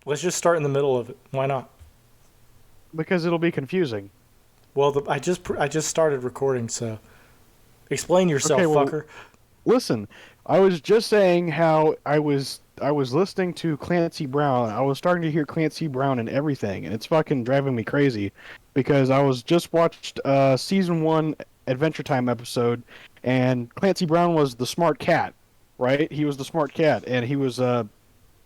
Let's just start in the middle of it. Why not? Because it'll be confusing. Well, I just started recording, so explain yourself, Okay, well, fucker. listen. I was just saying how I was listening to Clancy Brown. I was starting to hear Clancy Brown and everything, and it's fucking driving me crazy because I was just watched season 1 Adventure Time episode, and Clancy Brown was the smart cat, right? He was the smart cat, and he was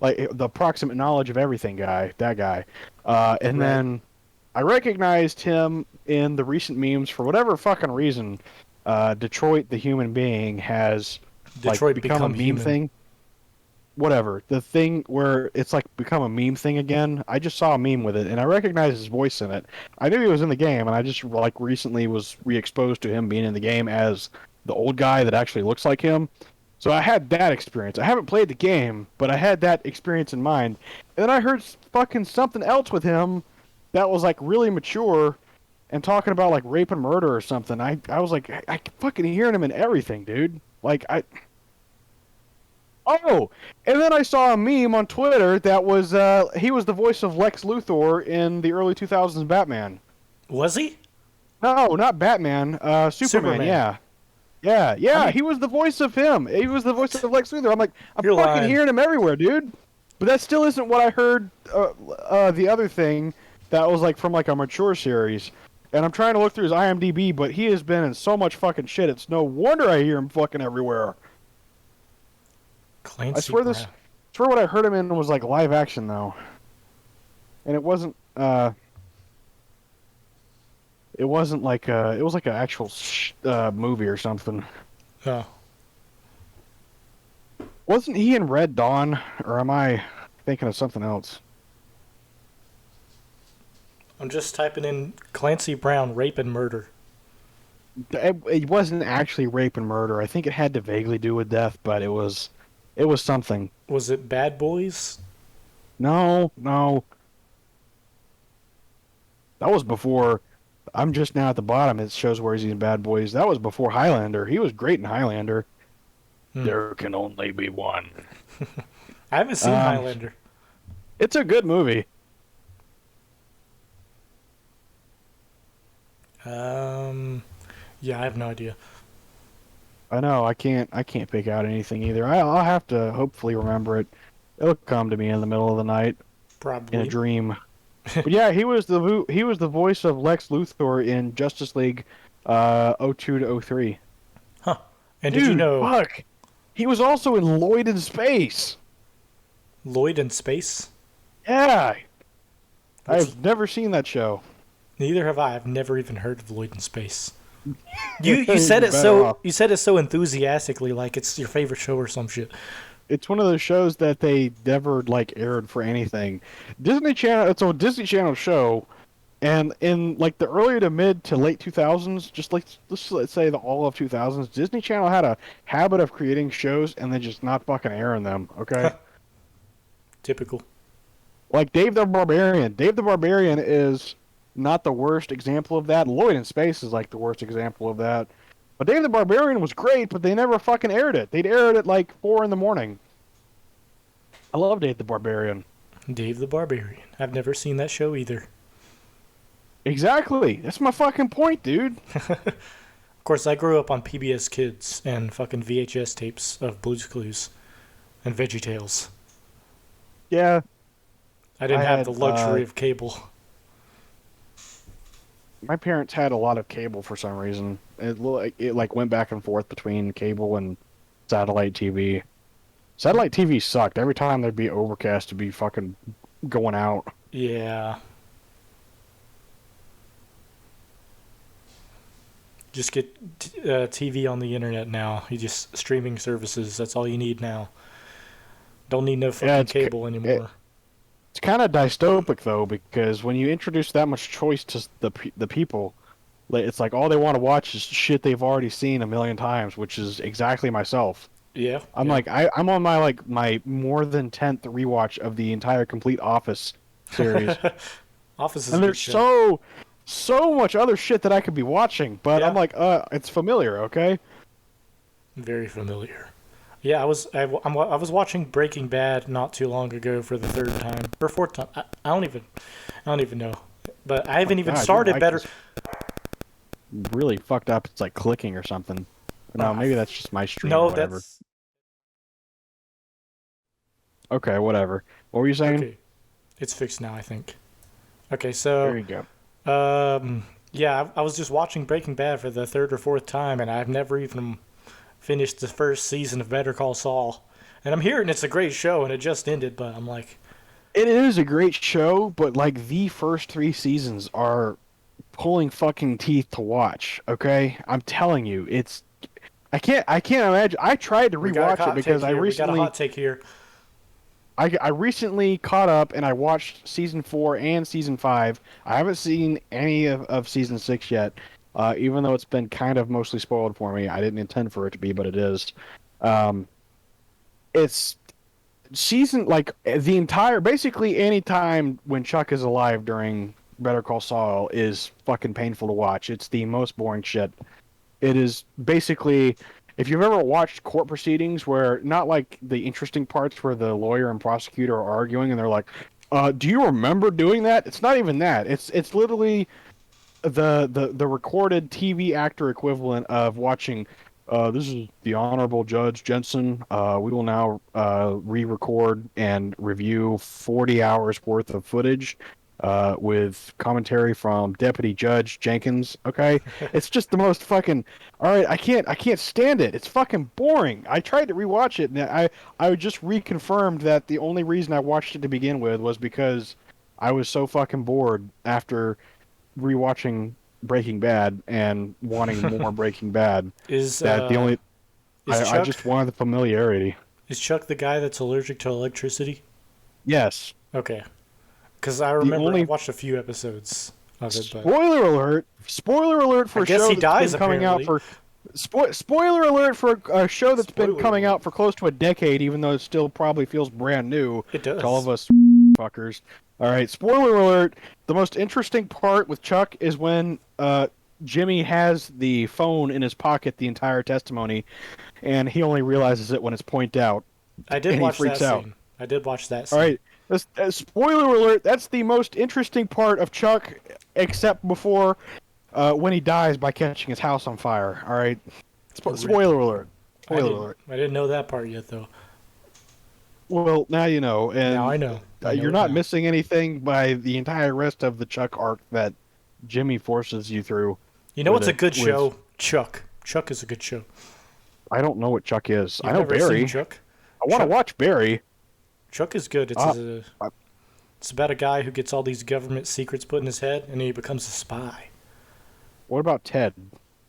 like the proximate knowledge of everything guy, that guy. And Right. then I recognized him in the recent memes for whatever fucking reason. Detroit, the human being, has like Detroit become a become meme human. thing. Whatever. The thing where it's like become a meme thing again. I just saw a meme with it and I recognized his voice in it. I knew he was in the game and I just like recently was re-exposed to him being in the game as the old guy that actually looks like him. So I had that experience. I haven't played the game, but I had that experience in mind. And then I heard fucking something else with him that was like really mature and talking about like rape and murder or something. I was like I fucking hearing him in everything, dude. Like I Oh, and then I saw a meme on Twitter that was he was the voice of Lex Luthor in the early 2000s Batman. Was he? No, not Batman. Superman. Superman. Yeah, yeah, I yeah. mean, He was the voice of him. He was the voice of Lex Luthor. I'm like, I'm you're fucking lying. hearing him everywhere, dude. But that still isn't what I heard. The other thing that was like from like a mature series. And I'm trying to look through his IMDb, but he has been in so much fucking shit. It's no wonder I hear him fucking everywhere. I Clancy swear this, Brown. I swear what I heard him in was like live action though, and it wasn't like it was like an actual movie or something. Oh, Wasn't he in Red Dawn, or am I thinking of something else? I'm just typing in Clancy Brown rape and murder. It wasn't actually rape and murder. I think it had to vaguely do with death, but it was something. Was it Bad Boys? No, no, that was before. I'm just now at the bottom. It shows where he's in Bad Boys. That was before Highlander. He was great in Highlander. Hmm. There can only be one. I haven't seen Um, Highlander. it's a good movie. Um, yeah, I have no idea. I know. I can't pick out anything either. I'll have to hopefully remember it. It'll come to me in the middle of the night in a Probably. dream. But yeah, he was the voice of Lex Luthor in Justice League, 02 to '03. Huh. And did you Dude, know fuck. He was also in Lloyd in Space. Lloyd in Space? Yeah, Which I've never seen that show. neither have I. I've never even heard of Lloyd in Space. You said You're it better off. so enthusiastically, like it's your favorite show or some shit. It's one of those shows that they never like aired for anything. Disney Channel. It's a Disney Channel show, and in like the early to mid to late 2000s, just like let's say the all of 2000s, Disney Channel had a habit of creating shows and then just not fucking airing them. Okay, Typical. like Dave the Barbarian. Dave the Barbarian is not the worst example of that. Lloyd in Space is like the worst example of that. But Dave the Barbarian was great, but they never fucking aired it. They'd air it at like 4 in the morning. I love Dave the Barbarian. Dave the Barbarian. I've never seen that show either. Exactly. That's my fucking point, dude. Of course, I grew up on PBS Kids and fucking VHS tapes of Blue's Clues and VeggieTales. Yeah, I I didn't have had the luxury of cable. my parents had a lot of cable for some reason. It like went back and forth between cable and satellite TV. Satellite TV sucked. Every time there'd be overcast, it'd be fucking going out. Yeah. Just get TV on the internet now. You just streaming services. That's all you need now. Don't need no Yeah, fucking cable anymore. it's kind of dystopic though because when you introduce that much choice to the people, it's like all they want to watch is shit they've already seen a million times, which is exactly myself. Yeah, I'm yeah. like I'm on my like my more than 10th rewatch of the entire complete Office series. Office is a And good there's show. so much other shit that I could be watching, but I'm Yeah, like, it's familiar, okay? very familiar. Yeah, I was watching Breaking Bad not too long ago for the third time or fourth time. I don't even know. But I My haven't even God, your started mic better. is really fucked up. It's like clicking or something. No, Uh, maybe that's just my stream or no, whatever. that's Okay, whatever. What were you saying? okay. It's fixed now, I think. Okay, There so you go. yeah, I was just watching Breaking Bad for the third or fourth time, and I've never even finished the first season of Better Call Saul. And I'm hearing it's a great show, and it just ended, but I'm like, It is a great show, but like the first three seasons are pulling fucking teeth to watch. Okay, I'm telling you, it's I can't imagine. I tried to we got a rewatch it hot take because here. We got a hot take here. I recently caught up and I watched season 4 and season 5. I haven't seen any of season 6 yet, even though it's been kind of mostly spoiled for me. I didn't intend for it to be, but it is. Um, it's season like the entire basically any time when Chuck is alive during Better Call Saul is fucking painful to watch. It's the most boring shit. It is basically, if you've ever watched court proceedings where not like the interesting parts where the lawyer and prosecutor are arguing and they're like, do you remember doing that? It's not even that. It's literally the recorded TV actor equivalent of watching. This is the Honorable Judge Jensen. We will now re-record and review 40 hours worth of footage with commentary from Deputy Judge Jenkins. Okay, it's just the most fucking. All right, I can't stand it. It's fucking boring. I tried to rewatch it, and I just reconfirmed that the only reason I watched it to begin with was because I was so fucking bored after rewatching Breaking Bad and wanting more Breaking Bad Is that the only is I Chuck just wanted the familiarity. is Chuck the guy that's allergic to electricity? Yes. Okay, because I The remember I only watched a few episodes of it, but spoiler alert I for a guess show he that's been dies coming out apparently. for spoiler alert for a show that's been Spoiler coming alert. out for close to a decade, even though it still probably feels brand new It to all of does. us fuckers. All right, spoiler alert. The most interesting part with Chuck is when Jimmy has the phone in his pocket the entire testimony, and he only realizes it when it's pointed out, I did and he watch freaks that out. scene. I did watch that All scene. right, spoiler alert. That's the most interesting part of Chuck, except before when he dies by catching his house on fire. All right, Rip. spoiler alert. Spoiler alert. I didn't know that part yet though. Well, now you know, Now and I know. I know you're it not now. missing anything by the entire rest of the Chuck arc that Jimmy forces you through You know with what's a it. good With show? Chuck. Chuck is a good show. I don't know what Chuck is. I You've know never seen Barry. Chuck? I want to Chuck watch Barry. Chuck is good. Uh, uh, It's about a guy who gets all these government secrets put in his head and he becomes a spy. what about Ted?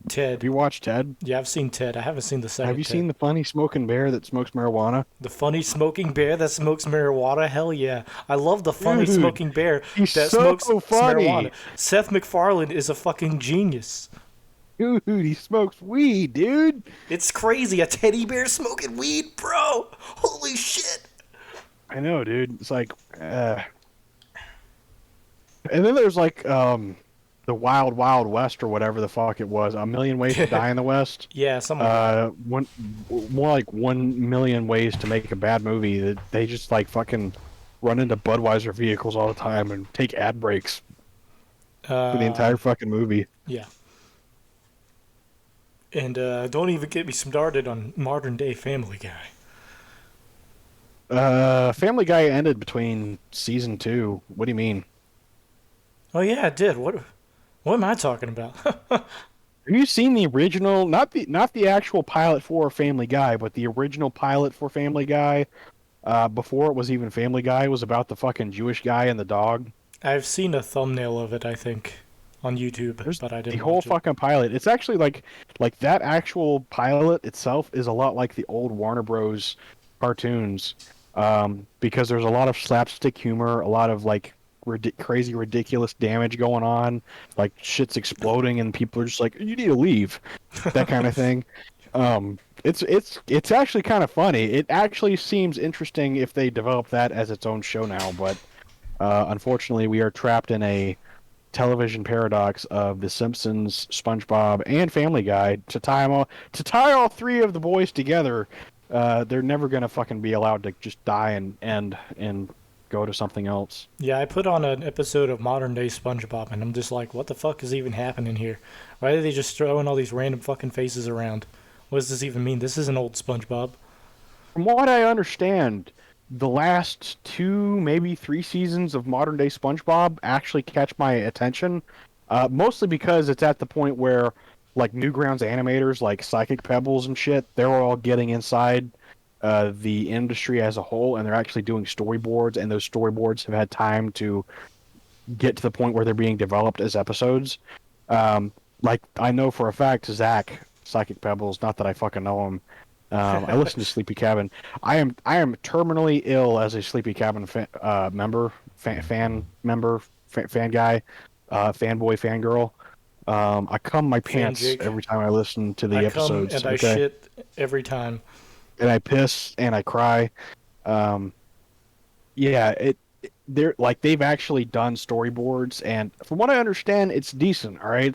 Have Ted. you watched Ted? Yeah, I've seen Ted. I haven't seen the Have second you Ted. seen the funny smoking bear that smokes marijuana? The funny smoking bear that smokes marijuana? Hell yeah. I love the funny Dude, smoking bear he's that so smokes marijuana. funny. Seth MacFarlane is a fucking genius. Dude, he smokes weed, dude. It's crazy. A teddy bear smoking weed, bro. Holy shit. I know, dude. It's like, and then there's like the Wild Wild West or whatever the fuck it was. A Million Ways to Die in the West. Yeah, something like that. One more like 1 million ways to make a bad movie that they just like fucking run into Budweiser vehicles all the time and take ad breaks for the entire fucking movie. Yeah. And don't even get me started on modern day Family Guy. Family Guy ended between season 2. What do you mean? Oh yeah, it did. What am I talking about? Have you seen the original? Not the actual pilot for Family Guy, but the original pilot for Family Guy. Before it was even Family Guy, it was about the fucking Jewish guy and the dog. I've seen a thumbnail of it, I think, on YouTube, There's but I the didn't whole watch it. fucking pilot. It's actually like that actual pilot itself is a lot like the old Warner Bros. Cartoons, because there's a lot of slapstick humor, a lot of like crazy ridiculous damage going on, like shit's exploding and people are just like, you need to leave, that kind of thing. It's actually kind of funny. It actually seems interesting if they develop that as its own show now, but unfortunately we are trapped in a television paradox of The Simpsons, SpongeBob, and Family Guy to tie all three of the boys together. they're never gonna fucking be allowed to just die and end and go to something else. Yeah, I put on an episode of modern day SpongeBob, and I'm just like, what the fuck is even happening here? Why are they just throwing all these random fucking faces around? What does this even mean? This isn't old SpongeBob. From what I understand, the last 2, maybe 3 seasons of modern day SpongeBob actually catch my attention, mostly because it's at the point where like Newgrounds animators, like Psychic Pebbles and shit, they're all getting inside the industry as a whole, and they're actually doing storyboards, and those storyboards have had time to get to the point where they're being developed as episodes. Like I know for a fact, Zach Psychic Pebbles. Not that I fucking know him. I listen to Sleepy Cabin. I am terminally ill as a Sleepy Cabin member, fan member, fan guy, fanboy, fangirl. I cum my Fan pants jig. every time I listen to the I come episodes. and I Okay, shit every time. and I piss and I cry. Um, yeah, they're like they've actually done storyboards, and from what I understand, it's decent. All right,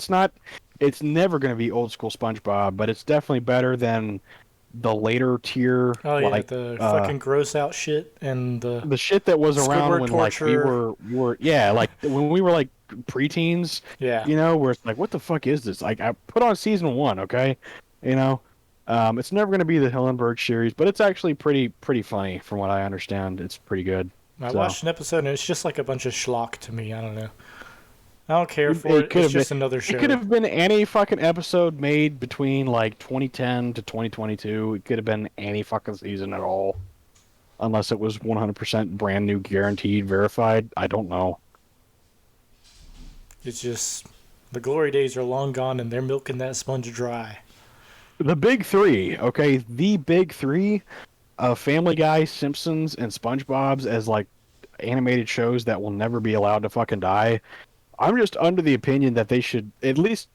it's never going to be old school SpongeBob, but it's definitely better than the later tier, Oh yeah, like the fucking gross out shit and the the shit that was around Squidward when like torture. we were yeah, like when we were like preteens, Yeah. where it's like, what the fuck is this? Like I put on season 1, okay, you know. It's never going to be the Hillenberg series, but it's actually pretty funny from what I understand. It's pretty good. I So watched an episode and it's just like a bunch of schlock to me. I don't know. I don't care for it it. could It's have been just another it could show. have been any fucking episode made between like 2010 to 2022. It could have been any fucking season at all, unless it was 100% brand new, guaranteed, verified. I don't know. It's just the glory days are long gone and they're milking that sponge dry. The big three, okay, the big three of Family Guy, Simpsons, and SpongeBob's as like animated shows that will never be allowed to fucking die. I'm just under the opinion that they should at least,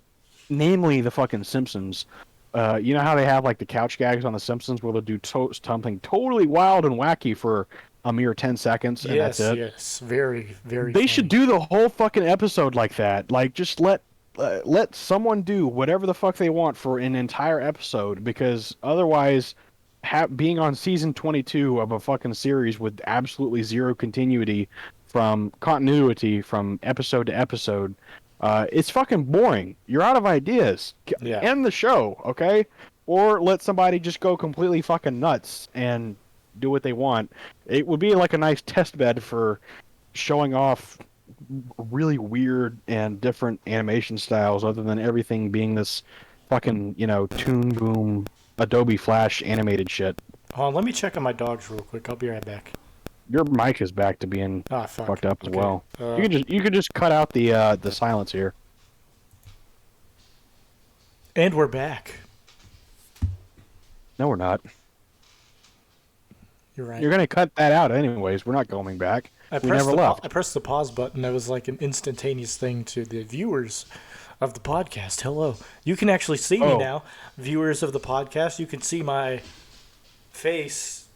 namely the fucking Simpsons. You know how they have like the couch gags on the Simpsons where they'll do something totally wild and wacky for a mere 10 seconds and that's Yes, it. yes. Very, very They should funny. do the whole fucking episode like that. Like just let someone do whatever the fuck they want for an entire episode, because otherwise being on season 22 of a fucking series with absolutely zero continuity from episode to episode, it's fucking boring. You're out of ideas. Yeah. End the show, okay? Or let somebody just go completely fucking nuts and do what they want. It would be like a nice test bed for showing off really weird and different animation styles, other than everything being this fucking, Toon Boom, Adobe Flash animated shit. Hold on, let me check on my dogs real quick. I'll be right back. Your mic is back to being Ah, fuck. fucked up as Okay. well. You could just cut out the silence here. And we're back. No, we're not. You're right. You're gonna cut that out anyways. We're not going back. We never left. I pressed the pause button. That was like an instantaneous thing to the viewers of the podcast. Hello. You can actually see me Oh. now. Viewers of the podcast, you can see my face.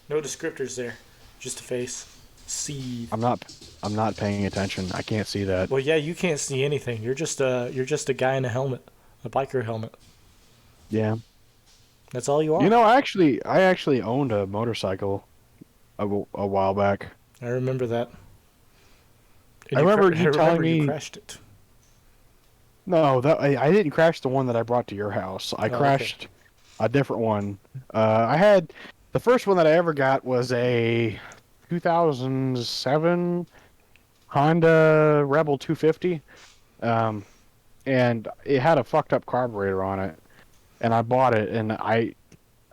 No descriptors there. Just a face. See. I'm not paying attention. I can't see that. Well, yeah, you can't see anything. You're just a guy in a helmet. A biker helmet. Yeah. That's all you are. I actually owned a motorcycle a while back. I remember that. And I remember you I telling remember you me. crashed it. No, I didn't crash the one that I brought to your house. I Oh, okay. crashed a different one. I had the first one that I ever got was a 2007 Honda Rebel 250, and it had a fucked up carburetor on it. And I bought it, and I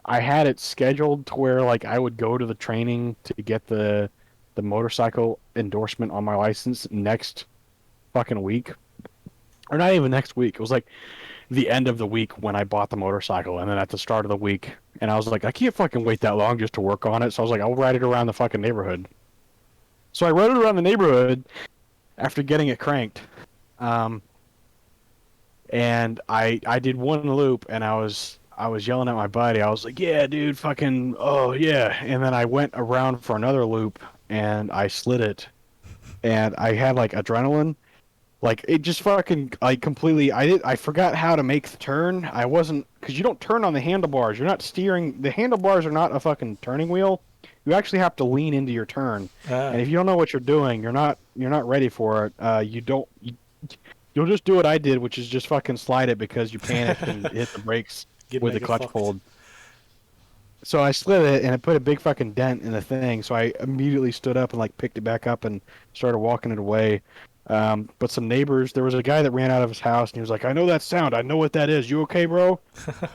had it scheduled to where like I would go to the training to get the motorcycle endorsement on my license next fucking week. Or not even next week. It was like the end of the week when I bought the motorcycle, and then at the start of the week, and I was like, I can't fucking wait that long just to work on it. So I was like, I'll ride it around the fucking neighborhood. So I rode it around the neighborhood after getting it cranked, and I did one loop, and I was yelling at my buddy. I was like, yeah, dude, fucking, oh yeah. And then I went around for another loop, and I slid it, and I had like adrenaline. Like it just fucking like completely. I forgot how to make the turn. I wasn't because you don't turn on the handlebars. You're not steering. The handlebars are not a fucking turning wheel. You actually have to lean into your turn. And Ah, if you don't know what you're doing, you're not ready for it. You don't. You'll just do what I did, which is just fucking slide it because you panicked and hit the brakes with the get clutch fucked. pulled. So I slid it and it put a big fucking dent in the thing. So I immediately stood up and like picked it back up and started walking it away. But some neighbors, there was a guy that ran out of his house and he was like, "I know that sound. I know what that is. You okay, bro?"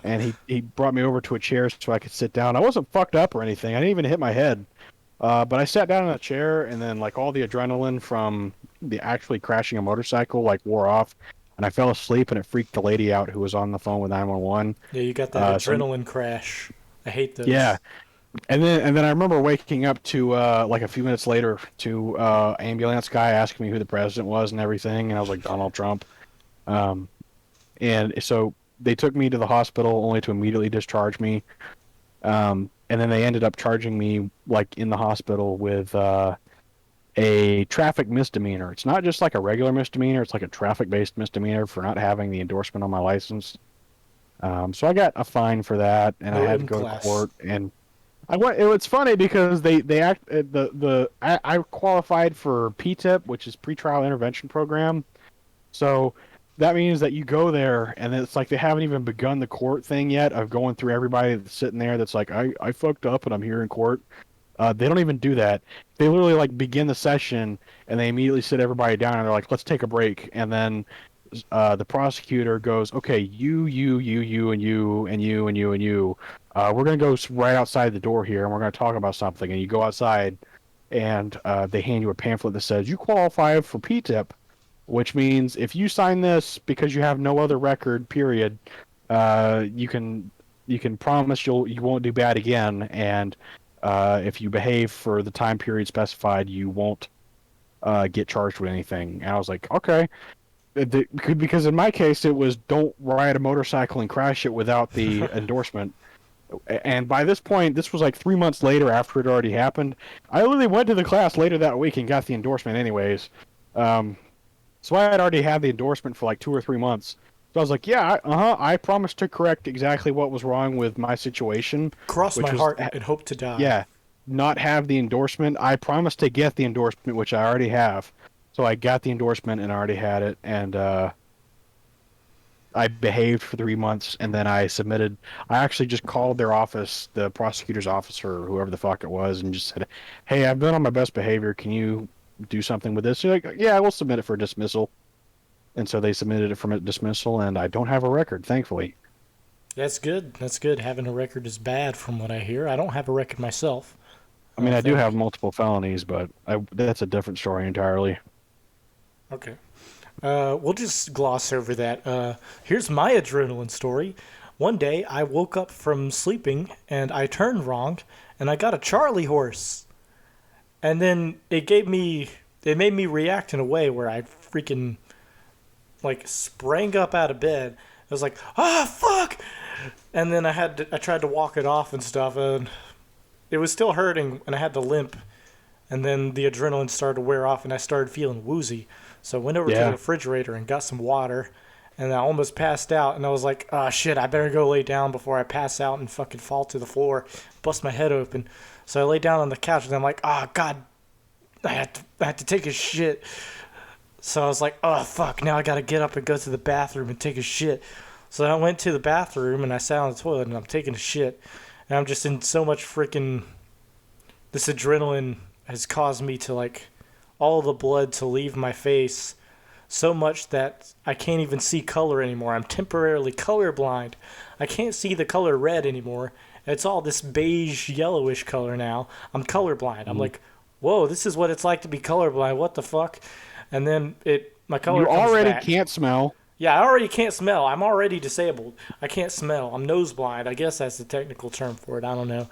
And he brought me over to a chair so I could sit down. I wasn't fucked up or anything. I didn't even hit my head. But I sat down in a chair and then like all the adrenaline from the actually crashing a motorcycle like wore off. And I fell asleep and it freaked the lady out who was on the phone with 911. Yeah, you got that So adrenaline crash. I hate yeah, those. and then I remember waking up to like a few minutes later to ambulance guy asking me who the president was and everything, and I was like Donald Trump. Um, and so they took me to the hospital only to immediately discharge me. And then they ended up charging me like in the hospital with a traffic misdemeanor. It's not just like a regular misdemeanor; it's like a traffic-based misdemeanor for not having the endorsement on my license. So I got a fine for that, and I No had to M go to class. court and I went. It's funny because they act I qualified for PTIP, which is pretrial intervention program. So that means that you go there and it's like they haven't even begun the court thing yet of going through everybody that's sitting there that's like I fucked up and I'm here in court. They don't even do that. They literally like begin the session and they immediately sit everybody down and they're like, let's take a break. And then the prosecutor goes, okay, you, and you, and you, and you, and you. We're going to go right outside the door here and we're going to talk about something. And you go outside and they hand you a pamphlet that says, you qualify for PTIP, which means if you sign this because you have no other record, period, you can promise you won't do bad again. And if you behave for the time period specified, you won't get charged with anything. And I was like, okay. Because in my case, it was don't ride a motorcycle and crash it without the endorsement. And by this point, this was like 3 months later after it already happened. I literally went to the class later that week and got the endorsement anyways. Um, so I had already had the endorsement for like 2 or 3 months. So I was like, yeah, I promised to correct exactly what was wrong with my situation, Cross my which was, heart and hope to die. yeah, not have the endorsement. I promised to get the endorsement, which I already have. So I got the endorsement and already had it, and I behaved for 3 months, and then I submitted. I actually just called their office, the prosecutor's office, or whoever the fuck it was, and just said, "Hey, I've been on my best behavior. Can you do something with this?" They're like, "Yeah, we'll submit it for dismissal." And so they submitted it for dismissal, and I don't have a record, thankfully. That's good. That's good. Having a record is bad from what I hear. I don't have a record myself. I I mean, don't I do have think. multiple felonies, but that's a different story entirely. Okay. We'll just gloss over that. Here's my adrenaline story. One day I woke up from sleeping and I turned wrong and I got a Charlie horse. And then it made me react in a way where I freaking like sprang up out of bed. I was like, ah, fuck! And then I tried to walk it off and stuff, and it was still hurting, and I had to limp. And then the adrenaline started to wear off, and I started feeling woozy. So I went over to the Yeah, refrigerator and got some water, and I almost passed out. And I was like, "Ah, shit! I better go lay down before I pass out and fucking fall to the floor, bust my head open." So I lay down on the couch, and I'm like, "Ah, God, I had to take a shit." So I was like, "Oh fuck! Now I gotta get up and go to the bathroom and take a shit." So I went to the bathroom and I sat on the toilet and I'm taking a shit, and I'm just in so much freaking. This adrenaline has caused me to like all the blood to leave my face so much that I can't even see color anymore. I'm temporarily colorblind. I can't see the color red anymore. It's all this beige yellowish color now. I'm colorblind. I'm mhm. like, whoa, this is what it's like to be colorblind. What the fuck? And then my color You comes already back. can't smell. Yeah, I already can't smell. I'm already disabled. I can't smell. I'm nose blind. I guess that's the technical term for it. I don't know.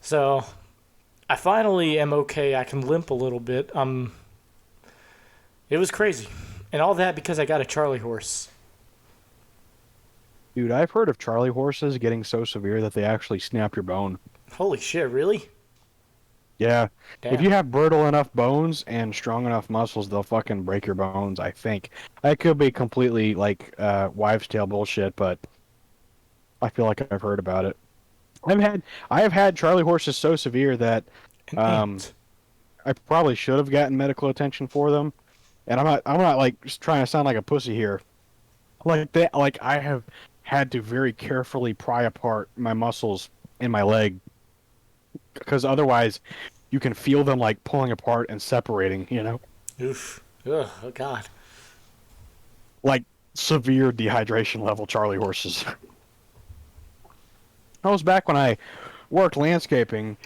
So I finally am okay. I can limp a little bit. It was crazy, and all that because I got a Charlie horse. Dude, I've heard of Charlie horses getting so severe that they actually snap your bone. Holy shit! Really? Yeah. If Damn. you have brittle enough bones and strong enough muscles, they'll fucking break your bones, I think. That could be completely like wives' tale bullshit, but I feel like I've heard about it. I have had Charlie horses so severe that An um ant. I probably should have gotten medical attention for them. And I'm not like just trying to sound like a pussy here. Like that, like I have had to very carefully pry apart my muscles in my leg because otherwise you can feel them like pulling apart and separating, Oof. Ugh, oh God. like severe dehydration level Charlie horses. I was back when I worked landscaping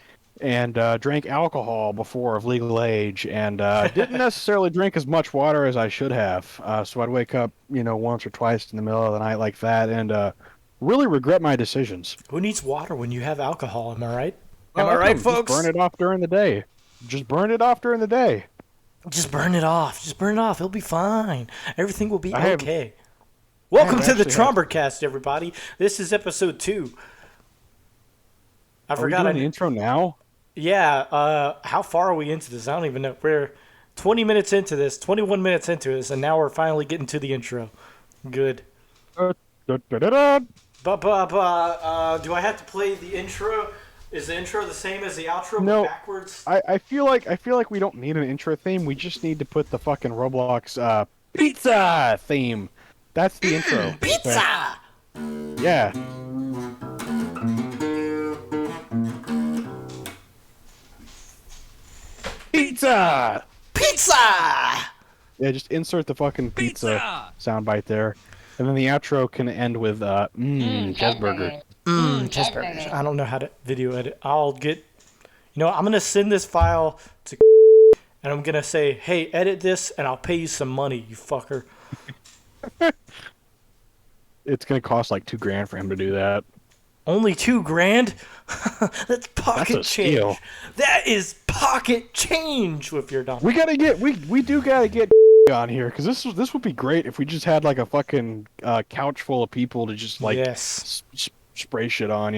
and drank alcohol before of legal age and didn't necessarily drink as much water as I should have. So I'd wake up, once or twice in the middle of the night like that and really regret my decisions. Who needs water when you have alcohol? Am I right? Am I right, Just burn folks? it off during the day. Just burn it off during the day. Just burn it off. Just burn it off. It'll be fine. Everything will be I have, okay. I Welcome have to the actually had. Trombercast, everybody. This is episode 2. I Are we forgot. doing the intro now? Yeah. How far are we into this? I don't even know. We're 20 minutes into this. 21 minutes into this, and now we're finally getting to the intro. Good. Uh, da, da, da, da. Do I have to play the intro? Is the intro the same as the outro, but No, backwards? I feel like we don't need an intro theme. We just need to put the fucking Roblox pizza theme. That's the intro. Okay. Pizza! Yeah. Pizza. Pizza! Yeah, just insert the fucking pizza soundbite there, and then the outro can end with cheeseburger. Cheeseburgers. I don't know how to video edit. I'm going to send this file to and I'm going to say, hey, edit this and I'll pay you some money, you fucker. It's gonna cost like $2,000 for him to do that. Only $2,000? That's pocket That's a change. steal. That is pocket change if you're done. We do gotta get on here because this would be great if we just had like a fucking couch full of people to just like Yes. spray shit on.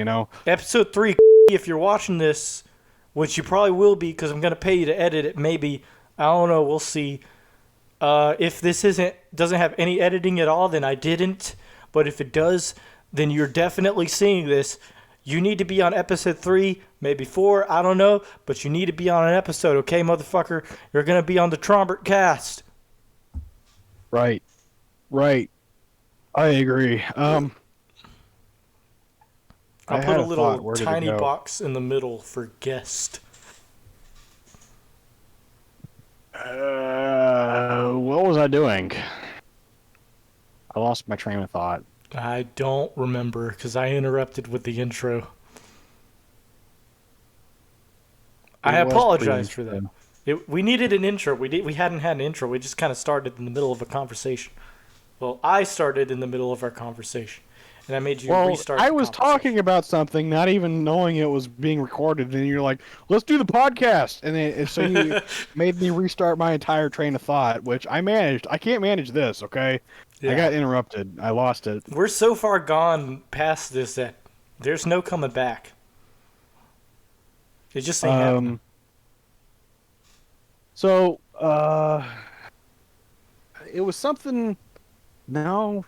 Episode 3, if you're watching this, which you probably will be because I'm going to pay you to edit it, maybe. I don't know. We'll see. If this doesn't have any editing at all, then I didn't. But if it does, then you're definitely seeing this. You need to be on episode 3, maybe 4, I don't know. But you need to be on an episode, okay, motherfucker? You're going to be on the Trombercast. Right, right. I agree. I'll I put had a a thought. little Where did it tiny go? box in the middle for guest. What was I doing? I lost my train of thought. I don't remember because I interrupted with the intro. I It was apologize for pretty. that. We needed an intro. We hadn't had an intro. We just kind of started in the middle of a conversation. Well, I started in the middle of our conversation, and I made you Well, restart. I the was conversation. talking about something, not even knowing it was being recorded, and you're like, "Let's do the podcast," and so you made me restart my entire train of thought, which I managed. I can't manage this, okay? I Yeah. got interrupted. I lost it. We're so far gone past this that there's no coming back. It just ain't happening. So, it was something. No,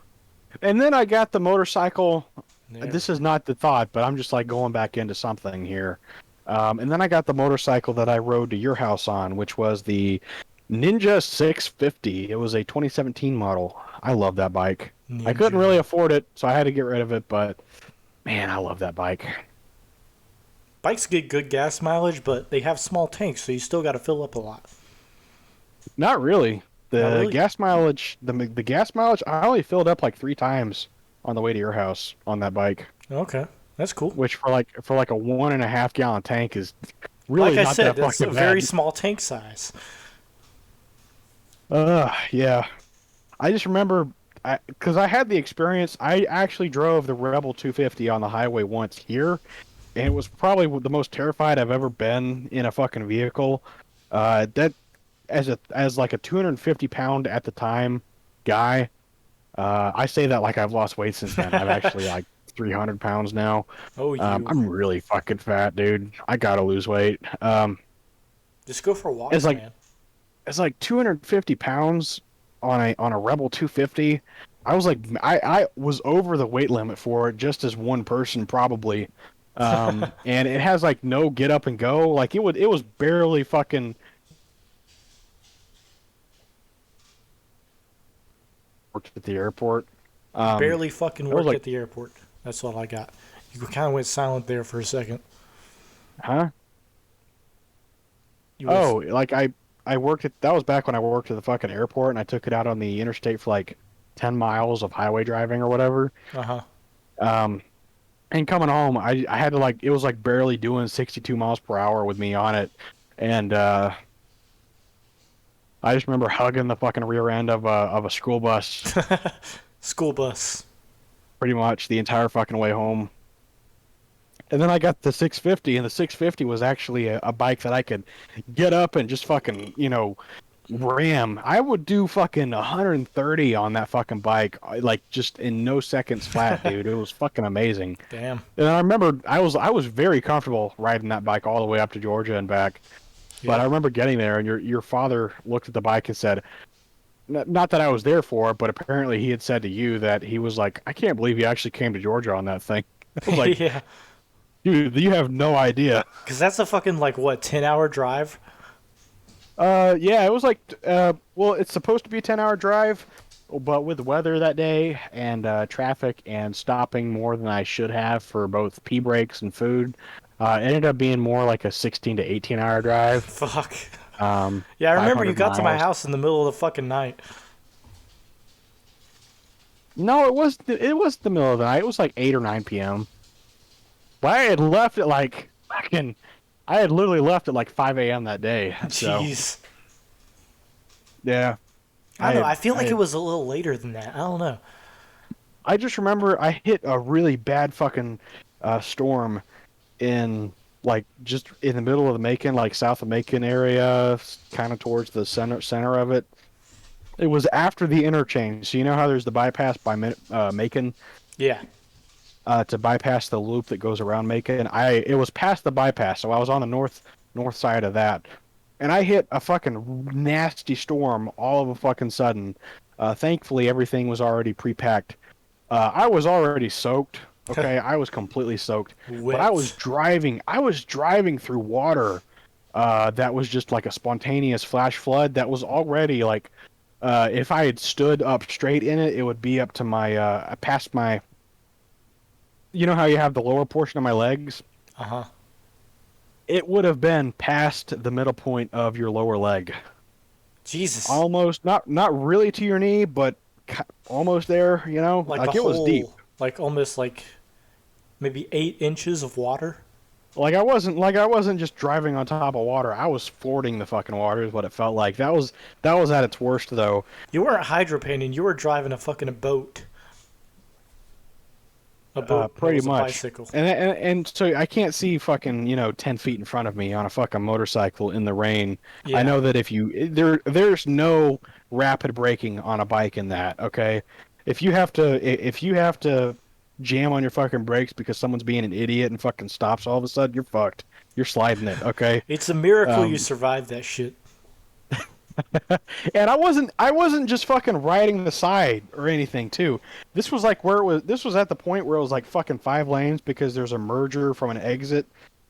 and then I got the motorcycle. Yeah. This is not the thought, but I'm just like going back into something here. And then I got the motorcycle that I rode to your house on, which was the Ninja 650. It was a 2017 model. I love that bike. I couldn't Ninja. really afford it, so I had to get rid of it, but man, I love that bike. Bikes get good gas mileage, but they have small tanks, so you still got to fill up a lot. Not really. The Not really? gas mileage, the gas mileage, I only filled up like 3 times on the way to your house on that bike, Okay, that's cool. which for like a 1.5 gallon tank is really Like I not said, that that's a fucking very bad. small tank size. Yeah. I just remember, because I had the experience. I actually drove the Rebel 250 on the highway once here, and it was probably the most terrified I've ever been in a fucking vehicle. That as like a 250 pound at the time guy. I say that like I've lost weight since then. I've actually like 300 pounds now. Oh, you. I'm really fucking fat, dude. I gotta lose weight. Just go for It's walks, like man. it's like 250 pounds on a Rebel 250. I was over the weight limit for it just as one person probably. And it has like no get up and go. Like it was barely fucking worked at the airport. Um, Barely fucking it was worked like, at the airport. That's what I got. You kind of went silent there for a second. huh? You was, Oh, like I worked at that was back when I worked at the fucking airport and I took it out on the interstate for like 10 miles of highway driving or whatever. uh huh. Um, and coming home, I had to like it was like barely doing 62 miles per hour with me on it, and I just remember hugging the fucking rear end of a school bus School bus. pretty much the entire fucking way home. And then I got the 650, and the 650 was actually a bike that I could get up and just fucking, ram. I would do fucking 130 on that fucking bike, like just in no seconds flat, dude. It was fucking amazing. Damn. And I remember I was very comfortable riding that bike all the way up to Georgia and back. But I Yeah. remember getting there, and your father looked at the bike and said, not that I was there for it, but apparently he had said to you that he was like, I can't believe you actually came to Georgia on that thing. I was like, Yeah. dude, you have no idea. Because that's a fucking, like, what, 10-hour drive? Yeah, it was like, well, it's supposed to be a 10-hour drive, but with the weather that day and traffic and stopping more than I should have for both pee breaks and food, it ended up being more like a 16 to 18-hour drive. Fuck. Yeah, I remember you 500 got to my miles. house in the middle of the fucking night. No, it was the middle of the night. It was like 8 or 9 p.m. But I had left at like fucking I had literally left at like 5 a.m. that day. So, Jeez. yeah. I don't know. I feel I like it had, was a little later than that. I don't know. I just remember I hit a really bad fucking storm in like just in the middle of the Macon, like south of Macon area, kind of towards the center of it. It was after the interchange. So you know how there's the bypass by Macon Yeah. to bypass the loop that goes around Macon. It was past the bypass, so I was on the north side of that, and I hit a fucking nasty storm all of a fucking sudden. Thankfully, everything was already pre-packed. I was already soaked. Okay, I was completely soaked, but I was Wet. driving. I was driving through water that was just like a spontaneous flash flood that was already like. If I had stood up straight in it, it would be up to my past my. You know how you have the lower portion of my legs? Uh huh. It would have been past the middle point of your lower leg. Jesus. Almost, not really to your knee, but almost there, Like a Like it was deep. whole, like almost like maybe 8 inches of water. Like I wasn't just driving on top of water. I was fording the fucking water is what it felt like. That was at its worst though. You weren't hydroplaning. You were driving a fucking boat. A boat that Pretty was a much. bicycle. And so I can't see fucking 10 feet in front of me on a fucking motorcycle in the rain. I Yeah. know that if you there's no rapid braking on a bike in that. Okay, if you have to jam on your fucking brakes because someone's being an idiot and fucking stops all of a sudden, you're fucked. You're sliding it. Okay. It's a miracle you Um, survived that shit. And I wasn't just fucking riding the side or anything too. This was like where it was this was at the point where it was like fucking 5 lanes because there's a merger from an exit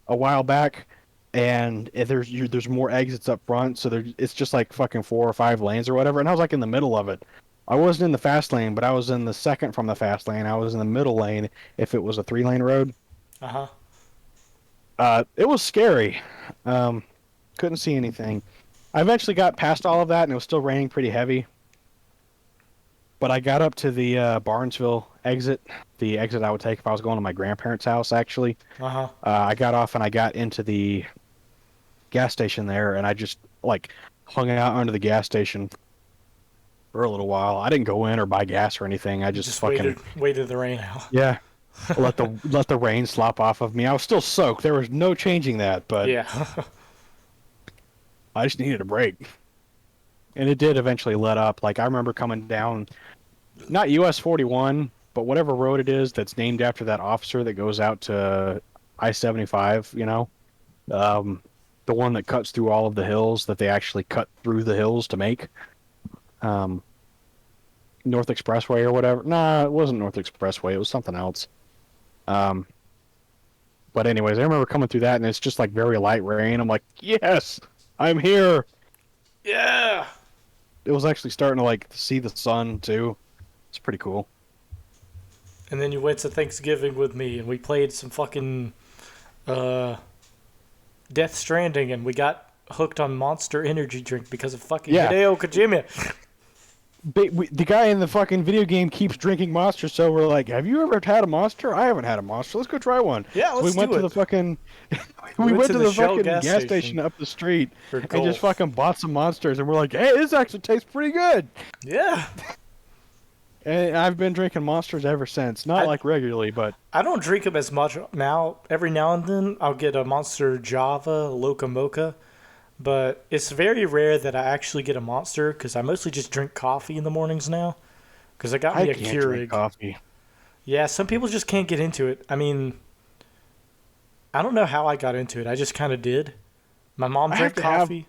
a while back and there's more exits up front, so it's just like fucking 4 or 5 lanes or whatever, and I was like in the middle of it. I wasn't in the fast lane, but I was in the second from the fast lane. I was in the middle lane if it was a 3-lane road. Uh huh. It was scary. Um, couldn't see anything. I eventually got past all of that, and it was still raining pretty heavy. But I got up to the Barnesville exit, the exit I would take if I was going to my grandparents' house, actually. Uh huh. I got off and I got into the gas station there, and I just, like, hung out under the gas station for a little while. I didn't go in or buy gas or anything. I just Just fucking, waited the rain out. yeah, let the rain slop off of me. I was still soaked. There was no changing that, but Yeah. I just needed a break. And it did eventually let up. Like, I remember coming down, not US 41, but whatever road it is that's named after that officer that goes out to I-75, Um, the one that cuts through all of the hills that they actually cut through the hills to make. Um, North Expressway or whatever. Nah, it wasn't North Expressway. It was something else. Um, but anyways, I remember coming through that, and it's just like very light rain. I'm like, yes, I'm here. Yeah. It was actually starting to like see the sun too. It's pretty cool. And then you went to Thanksgiving with me, and we played some fucking uh, Death Stranding, and we got hooked on Monster Energy drink because of fucking Yeah. Hideo Kojima. The guy in the fucking video game keeps drinking Monster, so we're like, "Have you ever had a Monster? I haven't had a Monster. Let's go try one." Yeah, So let's we went do to it. the fucking, We went to the Shell fucking gas gas station station up the street for and golf. just fucking bought some Monsters, and we're like, "Hey, this actually tastes pretty good." Yeah. And I've been drinking Monsters ever since. Not I- like regularly, but I don't drink them as much now. Every now and then, I'll get a Monster Java Loca Mocha. But it's very rare that I actually get a Monster because I mostly just drink coffee in the mornings now. Because I got me I a can't drink Keurig. coffee. Yeah, some people just can't get into it. I mean, I don't know how I got into it. I just kind of did. My mom I drank have to have- coffee.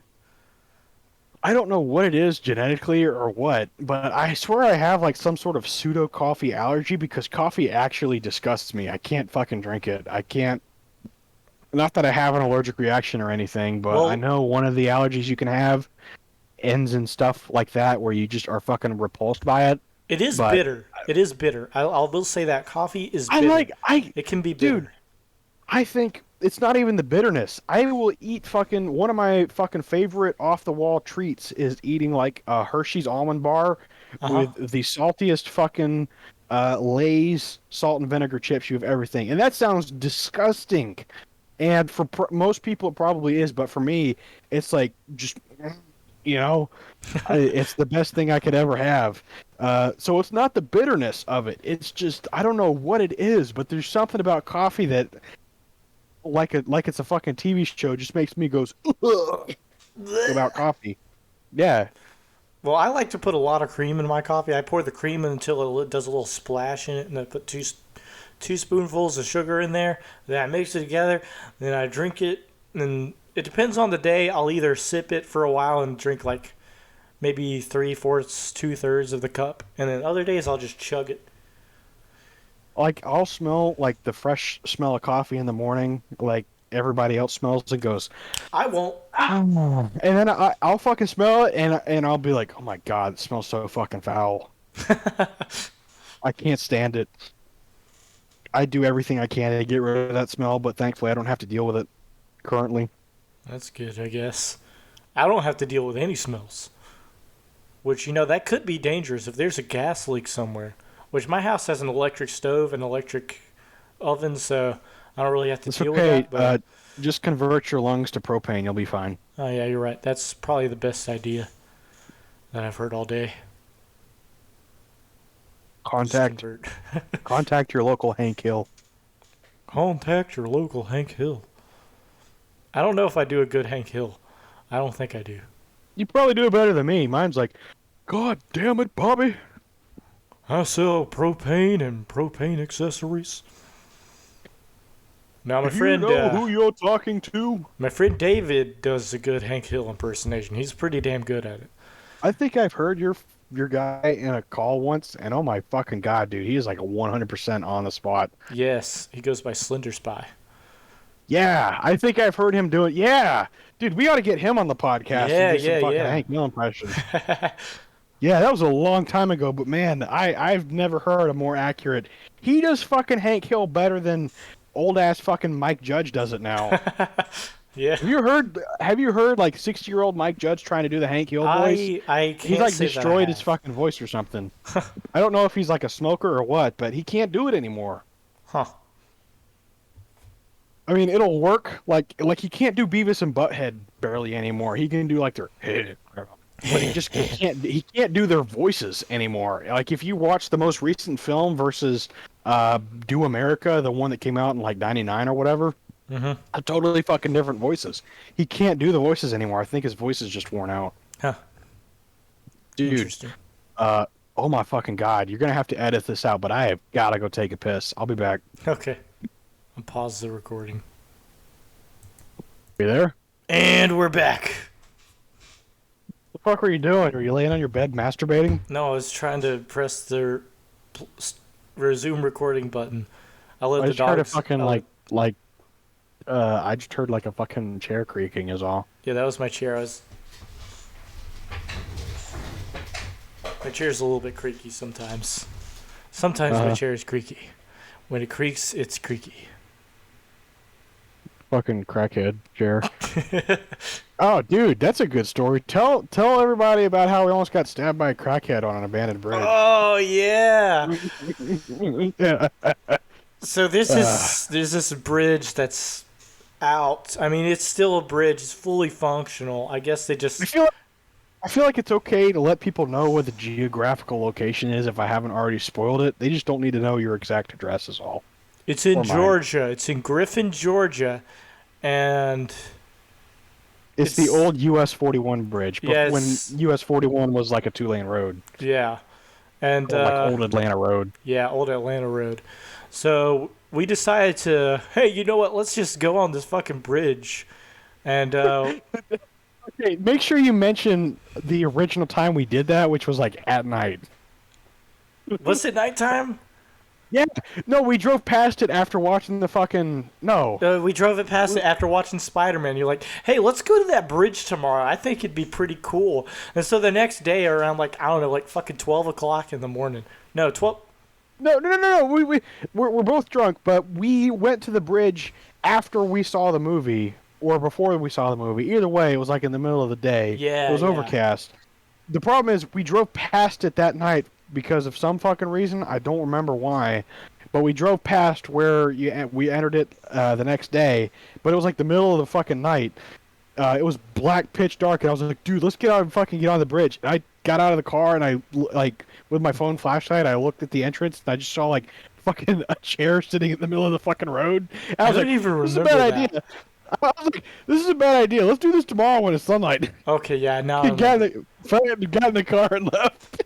I don't know what it is genetically or what, but I swear I have like some sort of pseudo coffee allergy because coffee actually disgusts me. I can't fucking drink it. I can't. Not that I have an allergic reaction or anything, but Well- I know one of the allergies you can have ends and stuff like that where you just are fucking repulsed by it. It is But- bitter. It is bitter. I will say that coffee is I bitter. like I It can be bitter. dude, I think it's not even the bitterness. I will eat fucking one of my fucking favorite off the wall treats is eating like a Hershey's almond bar Uh-huh. with the saltiest fucking Lay's salt and vinegar chips you have ever seen. And that sounds disgusting. And for most people it probably is, but for me it's like just it's the best thing I could ever have. So it's not the bitterness of it. It's just I don't know what it is, but there's something about coffee that like it's a fucking TV show just makes me goes "Ugh," about coffee. Yeah. Well, I like to put a lot of cream in my coffee. I pour the cream until it does a little splash in it, and I put two spoonfuls of sugar in there. Then I mix it together. Then I drink it. And it depends on the day. I'll either sip it for a while and drink like maybe 3/4, 2/3 of the cup, and then other days I'll just chug it. Like I'll smell like the fresh smell of coffee in the morning, like everybody else smells and goes, I won't. and then I'll fucking smell it and I'll be like, oh my god, it smells so fucking foul. I can't stand it. I do everything I can to get rid of that smell, but thankfully I don't have to deal with it currently. That's good, I guess. I don't have to deal with any smells. Which, that could be dangerous if there's a gas leak somewhere. Which my house has an electric stove and electric oven, so I don't really have to It's deal okay. with that. But Just convert your lungs to propane. You'll be fine. oh yeah, you're right. That's probably the best idea that I've heard all day. Just convert. Contact your local Hank Hill. Contact your local Hank Hill. I don't know if I do a good Hank Hill. I don't think I do. You probably do it better than me. Mine's like, God damn it, Bobby. I sell propane and propane accessories. Now my friend, you know who you're talking to? my friend David does a good Hank Hill impersonation. He's pretty damn good at it. I think I've heard your guy in a call once, and oh my fucking god, dude, he is like a 100% on the spot. Yes, he goes by Slender Spy. Yeah, I think I've heard him do it. Yeah, dude, we ought to get him on the podcast and do some fucking Hank Hill impressions. Yeah, that was a long time ago, but man, I've never heard a more accurate. He does fucking Hank Hill better than old ass fucking Mike Judge does it now. Yeah. Have you heard like 60-year-old Mike Judge trying to do the Hank Hill voice? I can't He's like say that I destroyed his have. fucking voice or something. I don't know if he's like a smoker or what, but he can't do it anymore. Huh. I mean, it'll work. Like he can't do Beavis and Butthead barely anymore. He can do like their, but he just can't. He can't do their voices anymore. Like if you watch the most recent film versus Do America, the one that came out in like '99 or whatever, Mm-hmm. are totally fucking different voices. He can't do the voices anymore. I think his voice is just worn out. Huh. Dude, Interesting. oh my fucking god, you're gonna have to edit this out, but I have gotta go take a piss. I'll be back. Okay. I'll pause the recording. You there? And we're back. The fuck were you doing? Were you laying on your bed masturbating? No, I was trying to press the resume recording button. I let I the just heard a dogs. fucking I just heard like a fucking chair creaking is all. Yeah, that was my chair. My chair's a little bit creaky sometimes. Sometimes my chair is creaky. When it creaks, it's creaky. Fucking crackhead chair. Oh, dude, that's a good story. Tell everybody about how we almost got stabbed by a crackhead on an abandoned bridge. Oh yeah. Yeah. So there's this bridge that's out. I mean, it's still a bridge. It's fully functional. I guess they just. I feel like it's okay to let people know what the geographical location is if I haven't already spoiled it. They just don't need to know your exact address is all. It's in Or mine. Georgia. It's in Griffin, Georgia, and It's the old US 41 bridge, but yeah, when US 41 was like a 2-lane road, yeah, and or like old Atlanta road. yeah, old Atlanta Road. So we decided to, hey, you know what? Let's just go on this fucking bridge, and Okay, make sure you mention the original time we did that, which was like at night. was it nighttime? Yeah, no, we drove past it after watching the fucking no. We drove it past it after watching Spider-Man. You're like, hey, let's go to that bridge tomorrow. I think it'd be pretty cool. And so the next day, around like I don't know, like fucking 12 o'clock in the morning. No, 12. No. We're both drunk, but we went to the bridge after we saw the movie or before we saw the movie. Either way, it was like in the middle of the day. Yeah, It was yeah. overcast. The problem is we drove past it that night because of some fucking reason. I don't remember why. But we drove past where we entered it the next day. But it was like the middle of the fucking night. It was black, pitch dark, and I was like, dude, let's get out and fucking get on the bridge. And I got out of the car and like, with my phone flashlight, I looked at the entrance and I just saw, like, fucking a chair sitting in the middle of the fucking road. And I was don't like, even this is a remember bad that. idea. I was like, this is a bad idea. Let's do this tomorrow when it's sunlight. Okay, yeah, now. Got in the car and left.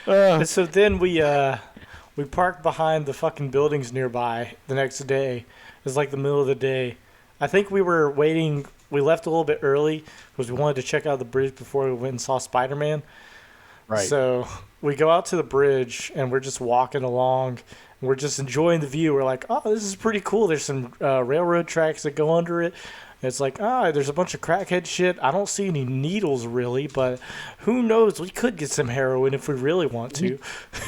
And so then we parked behind the fucking buildings nearby the next day. It was like the middle of the day. I think we were waiting. We left a little bit early because we wanted to check out the bridge before we went and saw Spider-Man. Right. So we go out to the bridge and we're just walking along. And we're just enjoying the view. We're like, oh, this is pretty cool. There's some railroad tracks that go under it. And it's like, there's a bunch of crackhead shit. I don't see any needles really, but who knows? We could get some heroin if we really want to.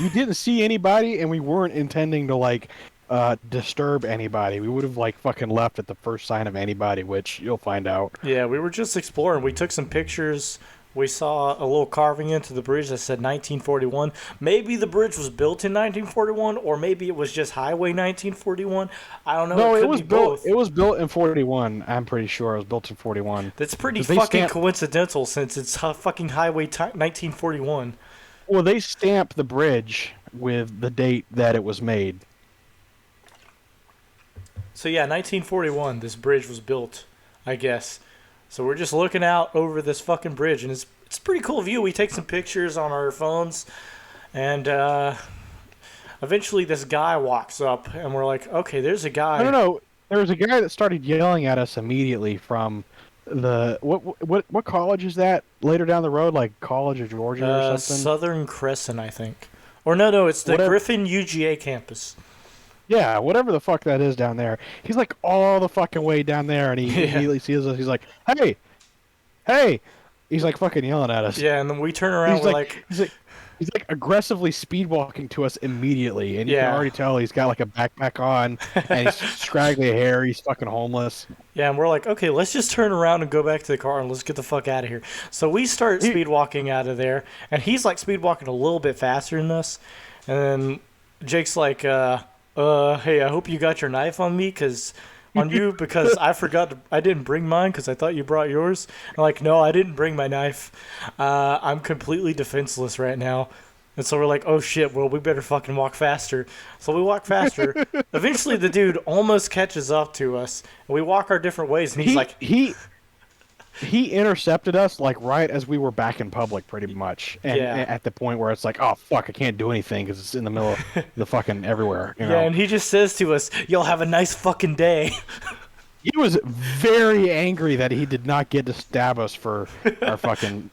We didn't see anybody, and we weren't intending to, like, disturb anybody. We would have, like, fucking left at the first sign of anybody, which you'll find out. Yeah, we were just exploring. We took some pictures. We saw a little carving into the bridge that said 1941. Maybe the bridge was built in 1941, or maybe it was just Highway 1941. I don't know. No, it it could was be built. both. It was built in 41. I'm pretty sure it was built in 41. That's pretty 'Cause they fucking stamp- coincidental since it's fucking Highway 1941. Well, they stamped the bridge with the date that it was made. So yeah, 1941. This bridge was built, I guess. So we're just looking out over this fucking bridge, and it's a pretty cool view. We take some pictures on our phones, and eventually this guy walks up, and we're like, okay, there's a guy. I don't know. There was a guy that started yelling at us immediately from the what college is that later down the road, like College of Georgia or something. Southern Crescent, I think. Or no, it's the Whatever. Griffin UGA campus. Yeah, whatever the fuck that is down there. He's like all the fucking way down there, and he Yeah. immediately sees us. He's like, hey! He's like fucking yelling at us. Yeah, and then we turn around, we're like He's like aggressively speed walking to us immediately, and you Yeah. can already tell he's got like a backpack on, and he's scraggly hair. He's fucking homeless. yeah, and we're like, okay, let's just turn around and go back to the car and let's get the fuck out of here. So we start speed walking out of there, and he's like speed walking a little bit faster than us. And then Jake's like, hey, I hope you got your knife on me, because I didn't bring mine because I thought you brought yours. I'm like, no, I didn't bring my knife. I'm completely defenseless right now. And so we're like, oh shit, well, we better fucking walk faster. So we walk faster. Eventually the dude almost catches up to us. And we walk our different ways, and he's like, He intercepted us like right as we were back in public, pretty much, and Yeah. at the point where it's like, oh fuck, I can't do anything because it's in the middle of the fucking everywhere. You know? yeah, and he just says to us, you'll have a nice fucking day. He was very angry that he did not get to stab us for our fucking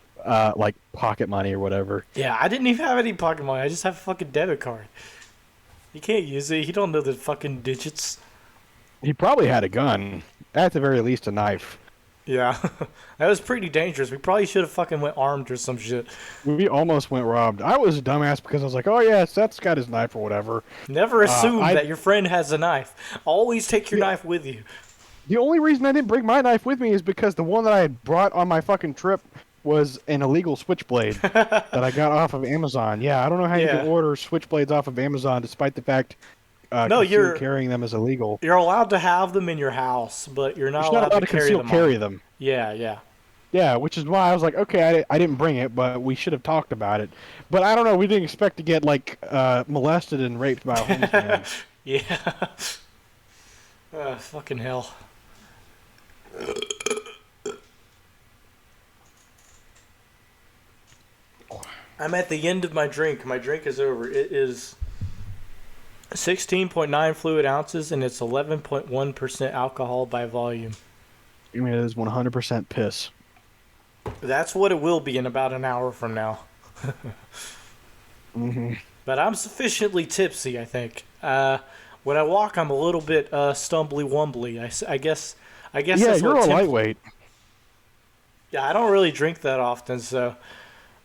like pocket money or whatever. Yeah, I didn't even have any pocket money. I just have a fucking debit card. You can't use it. You don't know the fucking digits. He probably had a gun, at the very least a knife. Yeah, that was pretty dangerous. We probably should have fucking went armed or some shit. We almost went robbed. I was a dumbass because I was like, oh yeah, Seth's got his knife or whatever. Never assume that your friend has a knife. Always take your knife with you. The only reason I didn't bring my knife with me is because the one that I had brought on my fucking trip was an illegal switchblade that I got off of Amazon. Yeah, I don't know how you can order switchblades off of Amazon despite the fact no, you're carrying them is illegal. You're allowed to have them in your house, but you're not allowed to carry them. Yeah. Yeah, which is why I was like, okay, I didn't bring it, but we should have talked about it. But I don't know, we didn't expect to get like molested and raped by a homeless man. Yeah. Fucking hell. I'm at the end of my drink. My drink is over. It is 16.9 fluid ounces, and it's 11.1% alcohol by volume. I mean, it is 100% piss. That's what it will be in about an hour from now. Mm-hmm. But I'm sufficiently tipsy, I think. When I walk, I'm a little bit stumbly-wumbly. I guess. Yeah, that's you're a lightweight. Yeah, I don't really drink that often, so.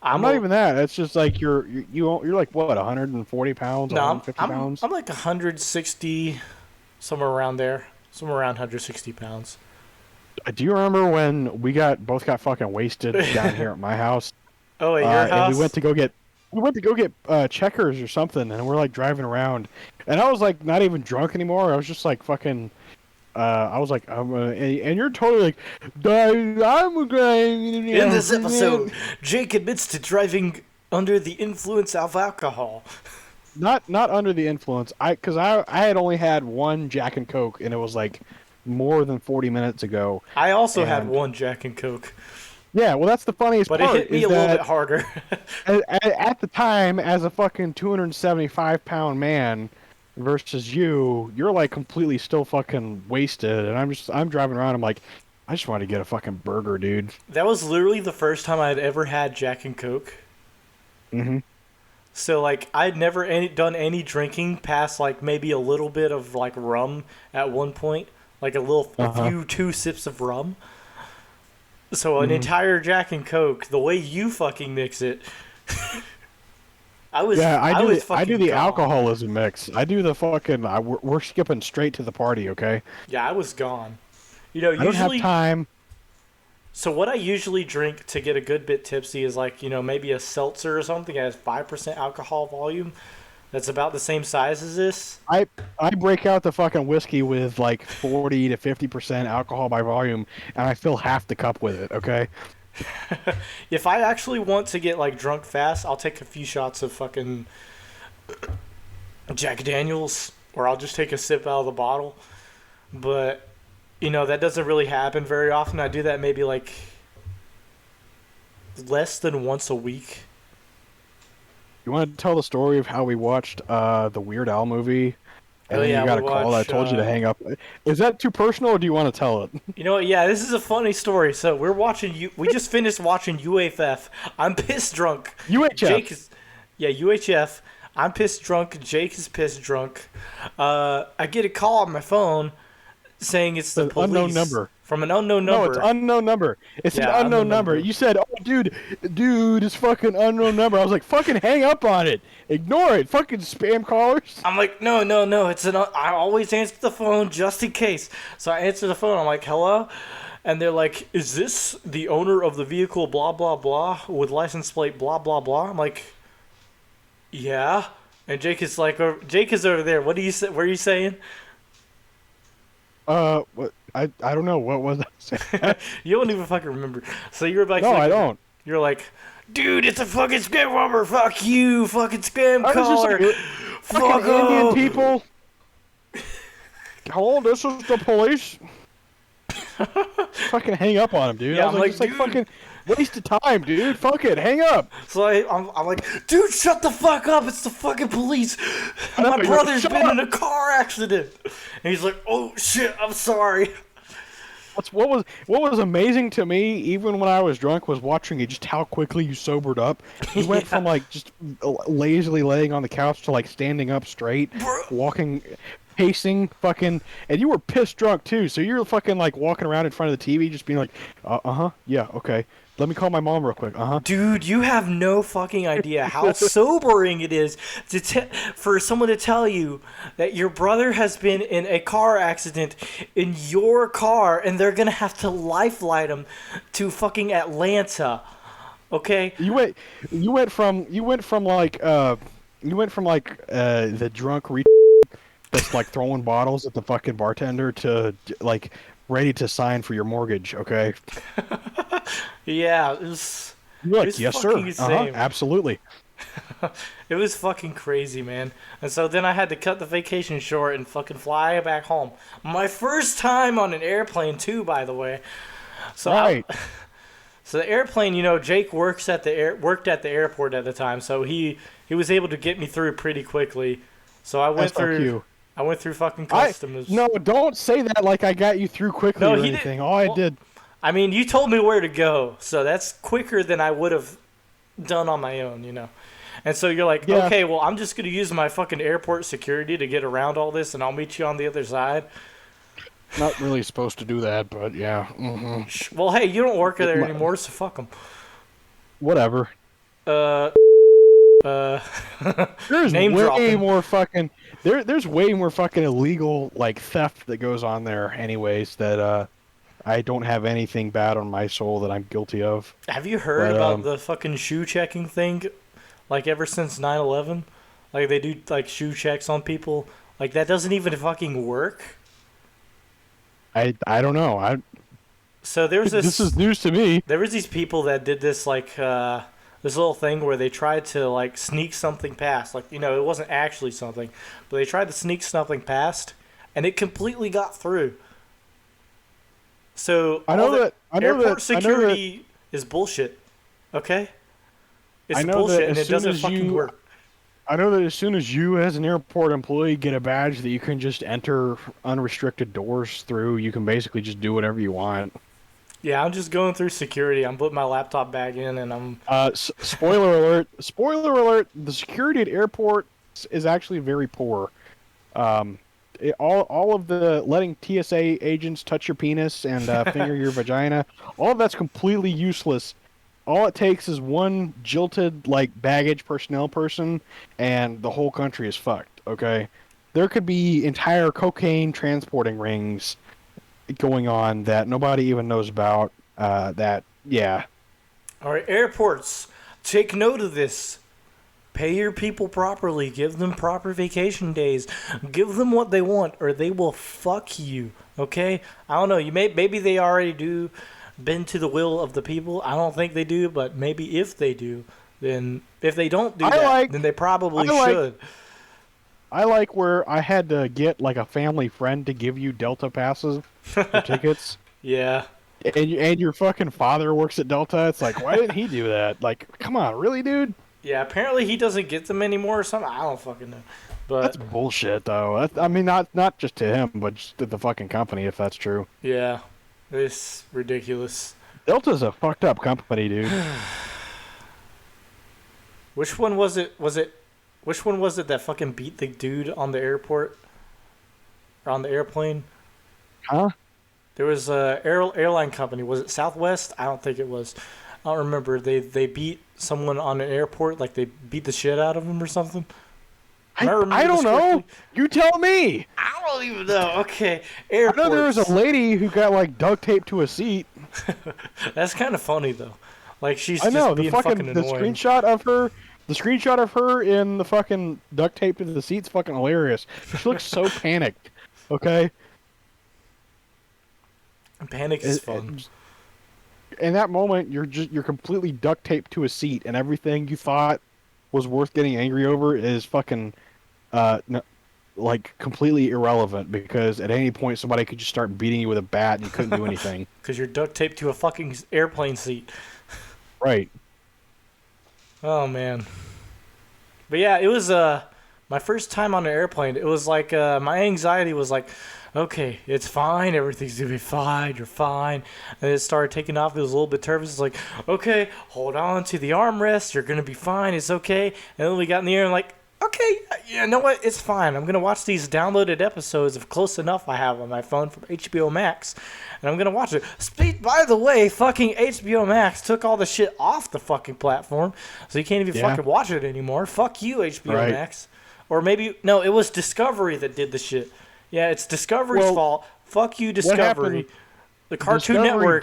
I'm not even that. It's just like you're like what, 140 pounds, no, 150 pounds? I'm like 160, somewhere around there, somewhere around 160 pounds. Do you remember when we both got fucking wasted down here at my house? Oh, at your house? And we went to go get checkers or something, and we're like driving around, and I was like not even drunk anymore. I was just like fucking. I was like, and you're totally like, I'm going. In this episode, Jake admits to driving under the influence of alcohol. Not under the influence. Because I had only had one Jack and Coke, and it was like more than 40 minutes ago. I also had one Jack and Coke. Yeah, well, that's the funniest part. But it hit me a little bit harder. at the time, as a fucking 275-pound man. Versus you're like completely still fucking wasted, and I'm driving around. I'm like, I just want to get a fucking burger, dude. That was literally the first time I'd ever had Jack and Coke. Mm-hmm. So like I'd never done any drinking past like maybe a little bit of like rum at one point, like a few 2 sips of rum. So an entire Jack and Coke, the way you fucking mix it. I do the alcoholism mix. I do the fucking. We're skipping straight to the party, okay? Yeah, I was gone. You know, usually, I don't have time. So what I usually drink to get a good bit tipsy is like, you know, maybe a seltzer or something that has 5% alcohol volume. That's about the same size as this. I break out the fucking whiskey with like 40 to 50% alcohol by volume, and I fill half the cup with it, okay? If I actually want to get like drunk fast, I'll take a few shots of fucking Jack Daniels, or I'll just take a sip out of the bottle. But you know, that doesn't really happen very often. I do that maybe like less than once a week. You want to tell the story of how we watched the Weird Al movie? And then you got a call that told you to hang up. Is that too personal, or do you want to tell it? You know what? Yeah, this is a funny story. So we're watching we just finished watching UHF. I'm pissed drunk. UHF. Jake is, UHF. I'm pissed drunk. Jake is pissed drunk. I get a call on my phone saying it's the police. Unknown number. From an unknown number. No, it's unknown number. It's an unknown number. You said, "Oh, dude, it's fucking unknown number." I was like, "Fucking hang up on it. Ignore it. Fucking spam callers." I'm like, no. It's I always answer the phone just in case. So I answer the phone. I'm like, "Hello," and they're like, "Is this the owner of the vehicle? Blah blah blah with license plate blah blah blah." I'm like, "Yeah." And Jake is over there. What are you saying? What? I don't know. What was I saying? You don't even fucking remember. So you're like, no, I don't. You're like, dude, it's a fucking scam robber. Fuck you, fucking scam caller. Fuck Indian people. Hello, this is the police. Fucking hang up on him, dude. Yeah, I was like, fucking waste of time, dude. Fuck it, hang up. So I'm like, dude, shut the fuck up. It's the fucking police. My brother's been in a car accident. And he's like, oh shit, I'm sorry. What was amazing to me, even when I was drunk, was watching just how quickly you sobered up. You went Yeah. from like just lazily laying on the couch to like standing up straight, Bro. walking, pacing, fucking, and you were pissed drunk too. So you're fucking like walking around in front of the TV, just being like, huh, yeah, okay. Let me call my mom real quick. Uh-huh. Dude, you have no fucking idea how sobering it is for someone to tell you that your brother has been in a car accident in your car and they're gonna have to lifeline him to fucking Atlanta. Okay? You went from the drunk that's like throwing bottles at the fucking bartender to like ready to sign for your mortgage, okay? Yeah, You're it like, was yes, fucking sir. insane. Absolutely. It was fucking crazy, man. And so then I had to cut the vacation short and fucking fly back home. My first time on an airplane too, by the way. So Right. so the airplane, Jake worked at the airport at the time, so he was able to get me through pretty quickly. So SRQ. I went through fucking I customs. No, don't say that like I got you through quickly No, or he anything. didn't. All I Well, did. I mean, you told me where to go, so that's quicker than I would have done on my own. And so you're like, Yeah. okay, well, I'm just gonna use my fucking airport security to get around all this, and I'll meet you on the other side. Not really supposed to do that, but yeah. Well, hey, you don't work there anymore, so fuck them. Whatever. Uh, uh, There's name way dropping. more fucking there's way more fucking illegal like theft that goes on there anyways that I don't have anything bad on my soul that I'm guilty of. Have you heard But about the fucking shoe checking thing? Like ever since 9/11, like they do like shoe checks on people. Like that doesn't even fucking work. I don't know. I So there's This is news to me. there was these people that did this like this little thing where they tried to like sneak something past. Like it wasn't actually something, but they tried to sneak something past, and it completely got through. So all the airport security is bullshit. Okay, it's I know that bullshit and as it soon doesn't as fucking you work. I know that as soon as you as an airport employee get a badge that you can just enter unrestricted doors through, you can basically just do whatever you want. Yeah, I'm just going through security. I'm putting my laptop bag in, and I'm Spoiler alert! Spoiler alert! The security at airports is actually very poor. All of the letting TSA agents touch your penis and finger your vagina, all of that's completely useless. All it takes is one jilted like baggage personnel person, and the whole country is fucked. Okay, there could be entire cocaine transporting rings going on that nobody even knows about. Yeah. all right. Airports, take note of this. Pay your people properly. Give them proper vacation days. Give them what they want, or they will fuck you. Okay? I don't know. Maybe they already do bend to the will of the people. I don't think they do, but maybe if they do, then if they don't do then they probably should. I like where I had to get like a family friend to give you Delta passes or tickets, Yeah. and your fucking father works at Delta. It's like, why didn't he do that? Like, come on, really, dude? Yeah, apparently he doesn't get them anymore or something. I don't fucking know. That's But bullshit, though. I mean, not just to him, but just to the fucking company, if that's true. yeah, it's ridiculous. Delta's a fucked up company, dude. Which one was it? Which one was it that fucking beat the dude on the airport or on the airplane? Huh? There was a airline company. Was it Southwest? I don't think it was. I don't remember. They beat someone on an airport. Like they beat the shit out of him or something. Am remembering I don't this know. correctly? You tell me. I don't even know. Okay, I airports. know there was a lady who got like duct taped to a seat. That's kind of funny though. Like she's I know just being fucking the annoying. screenshot of her in the fucking duct tape to the seat's fucking hilarious. She looks so panicked. Okay, Panic is fun. in that moment, you're completely duct taped to a seat, and everything you thought was worth getting angry over is fucking like completely irrelevant because at any point somebody could just start beating you with a bat and you couldn't do anything. Because you're duct taped to a fucking airplane seat. Right. Oh man. But yeah, it was my first time on an airplane. It was like my anxiety was like okay, it's fine. Everything's gonna be fine. You're fine. And it started taking off. It was a little bit nervous. It's like, okay, hold on to the armrest. You're gonna be fine. It's okay. And then we got in the air and like, okay, you know what? It's fine. I'm gonna watch these downloaded episodes of Close Enough I have on my phone from HBO Max, and I'm gonna watch it. By the way, fucking HBO Max took all the shit off the fucking platform, so you can't even fucking watch it anymore. Fuck you, HBO Max. Or maybe no, it was Discovery that did the shit. Yeah, it's Discovery's fault. Fuck you, Discovery. The Cartoon Network.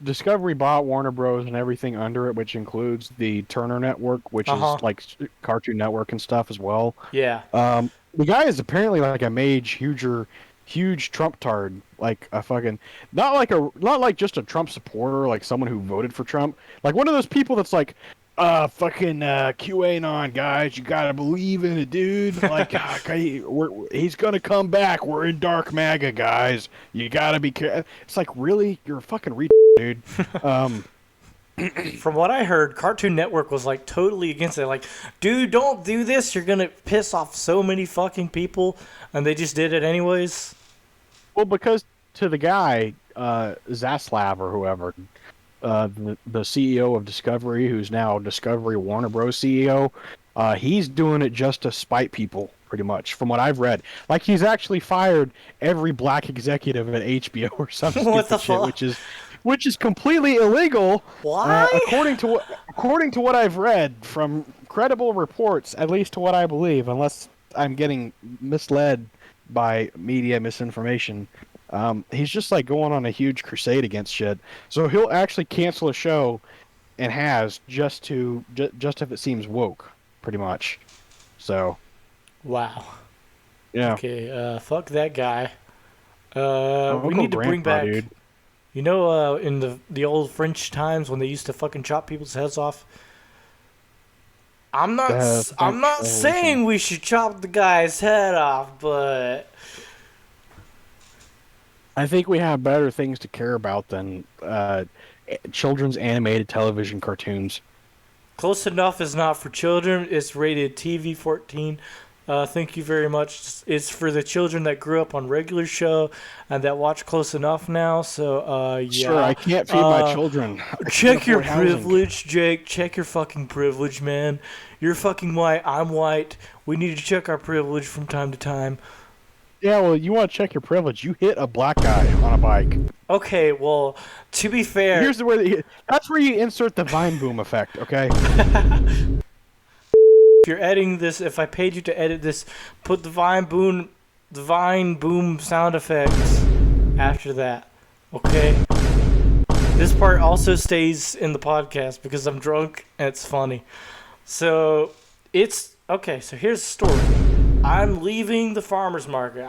Discovery bought Warner Bros. And everything under it, which includes the Turner Network, which is like Cartoon Network and stuff as well. Yeah. The guy is apparently like a huge Trump tard, like a fucking not like just a Trump supporter, like someone who voted for Trump, like one of those people that's like, fucking QAnon guys, you gotta believe in it, dude. Like, he's gonna come back. We're in dark MAGA, guys. You gotta be careful. It's like, really, you're a fucking dude. From what I heard, Cartoon Network was like totally against it. Like, dude, don't do this. You're gonna piss off so many fucking people, and they just did it anyways. Well, because to the guy, Zaslav or whoever, the CEO of Discovery, who's now Discovery Warner Bros. CEO, he's doing it just to spite people, pretty much, from what I've read. Like, he's actually fired every black executive at HBO or something stupid shit, which is completely illegal. Why? According to what I've read from credible reports, at least to what I believe, unless I'm getting misled by media misinformation. He's just like going on a huge crusade against shit. So he'll actually cancel a show, and has just if it seems woke, pretty much. So. Wow. Yeah. Okay. Fuck that guy. We need to bring back. Dude. You know, in the old French times when they used to fucking chop people's heads off. I'm not saying we should chop the guy's head off, but I think we have better things to care about than children's animated television cartoons. Close Enough is not for children. It's rated TV 14. Thank you very much. It's for the children that grew up on regular show and that watch Close Enough now. So, yeah. Sure, I can't feed my children. Check your privilege, Jake. Check your fucking privilege, man. You're fucking white. I'm white. We need to check our privilege from time to time. Yeah, well, you want to check your privilege. You hit a black guy on a bike. Okay, well, to be fair... That's where you insert the Vine Boom effect, okay? If you're editing this, if I paid you to edit this, put the Vine Boom sound effects after that, okay? This part also stays in the podcast because I'm drunk and it's funny. So, okay, so here's the story. I'm leaving the farmer's market.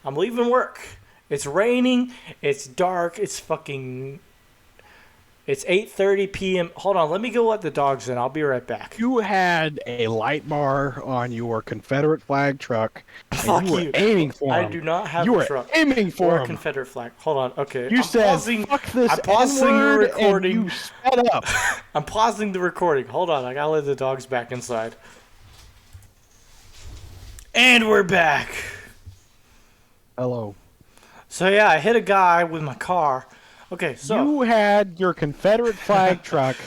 I'm leaving work. It's raining. It's dark. It's 8:30 p.m. Hold on, let me go let the dogs in. I'll be right back. You had a light bar on your Confederate flag truck. Fuck you. Were aiming for him. I do not have a truck. You were aiming for a Confederate flag. Hold on, okay. You said, fuck this I'm pausing the recording. And you sped up. I'm pausing the recording. Hold on, I gotta let the dogs back inside. And we're back. Hello. So yeah, I hit a guy with my car. Okay, so you had your Confederate flag truck,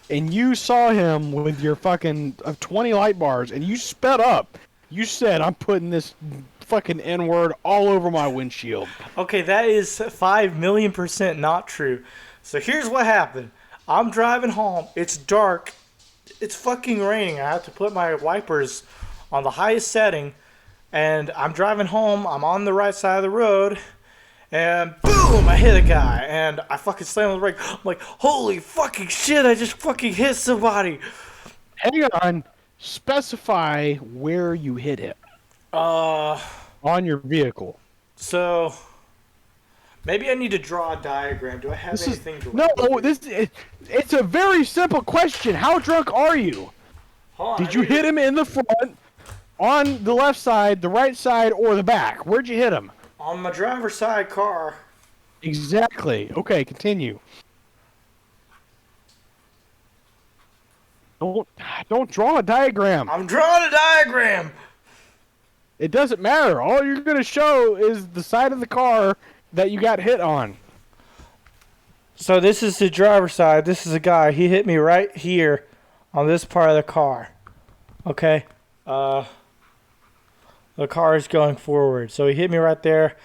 and you saw him with your fucking 20 light bars, and you sped up. You said, "I'm putting this fucking N-word all over my windshield." Okay, that is 5,000,000% not true. So here's what happened. I'm driving home. It's dark. It's fucking raining. I have to put my wipers on the highest setting, and I'm driving home. I'm on the right side of the road, and boom, I hit a guy, and I fucking slammed on the brake. I'm like, holy fucking shit, I just fucking hit somebody. Hang on. Specify where you hit him. On your vehicle. So, maybe I need to draw a diagram. Do I have anything to... No, it's a very simple question. How drunk are you? Did you hit him in the front, on the left side, the right side, or the back? Where'd you hit him? On my driver's side car. Exactly. Okay, continue. Don't draw a diagram. I'm drawing a diagram. It doesn't matter. All you're going to show is the side of the car that you got hit on. So this is the driver's side. This is a guy. He hit me right here on this part of the car. Okay? The car is going forward. So he hit me right there.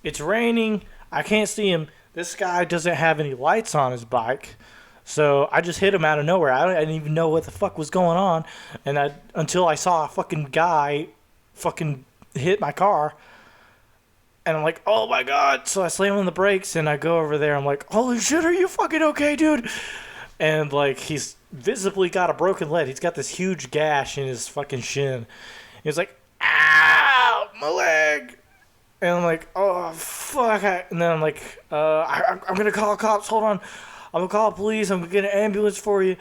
It's raining. I can't see him. This guy doesn't have any lights on his bike. So I just hit him out of nowhere. I didn't even know what the fuck was going on. And until I saw a fucking guy fucking hit my car. And I'm like, oh my God. So I slam on the brakes and I go over there. I'm like, holy shit, are you fucking okay, dude? And like, he's visibly got a broken leg. He's got this huge gash in his fucking shin. He's like, ow, my leg. And I'm like, oh, fuck. And then I'm like, I'm going to call cops. Hold on. I'm going to call police. I'm going to get an ambulance for you.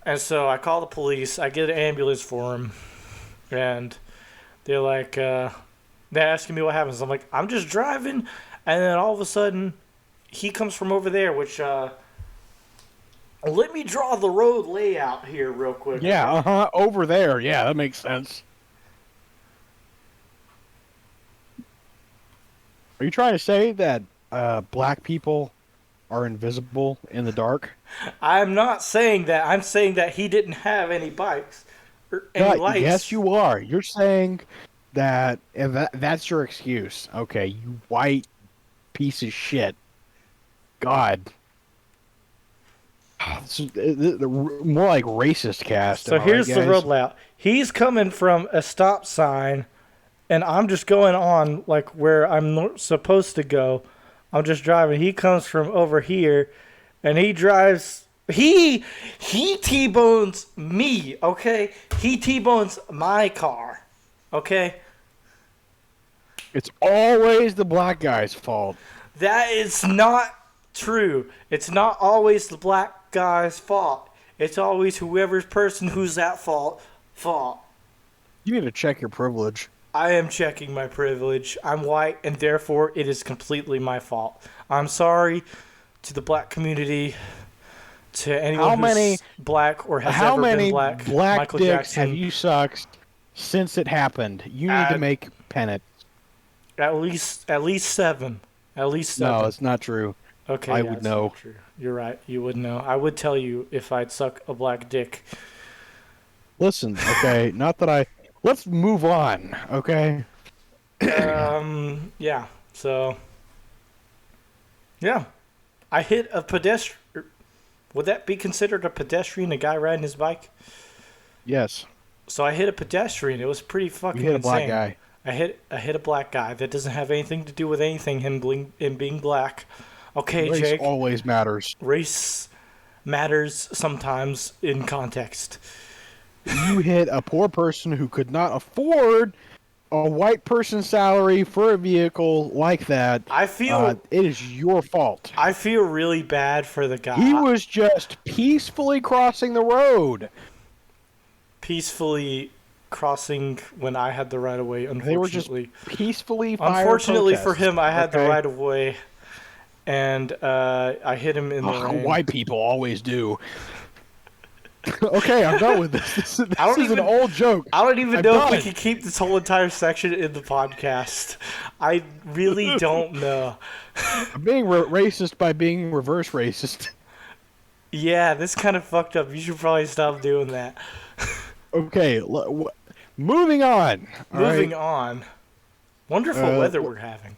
And so I call the police. I get an ambulance for him. And they're like, they're asking me what happens. I'm like, I'm just driving. And then all of a sudden, he comes from over there, which, let me draw the road layout here real quick. Yeah, over there. Yeah, that makes sense. Are you trying to say that black people are invisible in the dark? I'm not saying that. I'm saying that he didn't have any bikes or any lights. Yes, you are. You're saying that that's your excuse. Okay, you white piece of shit. God. More like racist cast. So here's the road layout. He's coming from a stop sign, and I'm just going on like where I'm supposed to go. I'm just driving. He comes from over here, and he drives. He T-bones me, okay? He T-bones my car, okay? It's always the black guy's fault. That is not true. It's not always the black guy's fault. It's always whoever's person who's at fault. You need to check your privilege. I am checking my privilege. I'm white, and therefore it is completely my fault. I'm sorry to the black community, to anyone who's black or has ever been black. How many black Michael dicks Jackson, have you sucked since it happened? You need to make penance. At least 7. At least 7. No, it's not true. Okay, I would know. True. You're right. You would know. I would tell you if I'd suck a black dick. Listen, okay, not that I... Let's move on, okay? Yeah. So, yeah. I hit a pedestrian. Would that be considered a pedestrian, a guy riding his bike? Yes. So I hit a pedestrian. It was pretty fucking insane. You hit a black guy. I hit a black guy. That doesn't have anything to do with anything, him being black. Okay, Race Jake. always matters. Race matters sometimes in context. You hit a poor person who could not afford a white person's salary for a vehicle like that. I feel it is your fault. I feel really bad for the guy. He was just peacefully crossing the road. Peacefully crossing when I had the right of way. Unfortunately, they were just peacefully. Unfortunately for him, I had the right of way, and I hit him in the rain. White people always do. Okay, I'm done with this. This is an old joke. I don't even know if we can keep this whole entire section in the podcast. I really don't know. I'm being racist by being reverse racist. Yeah, this kind of fucked up. You should probably stop doing that. Okay, moving on. Moving on. Wonderful weather we're having.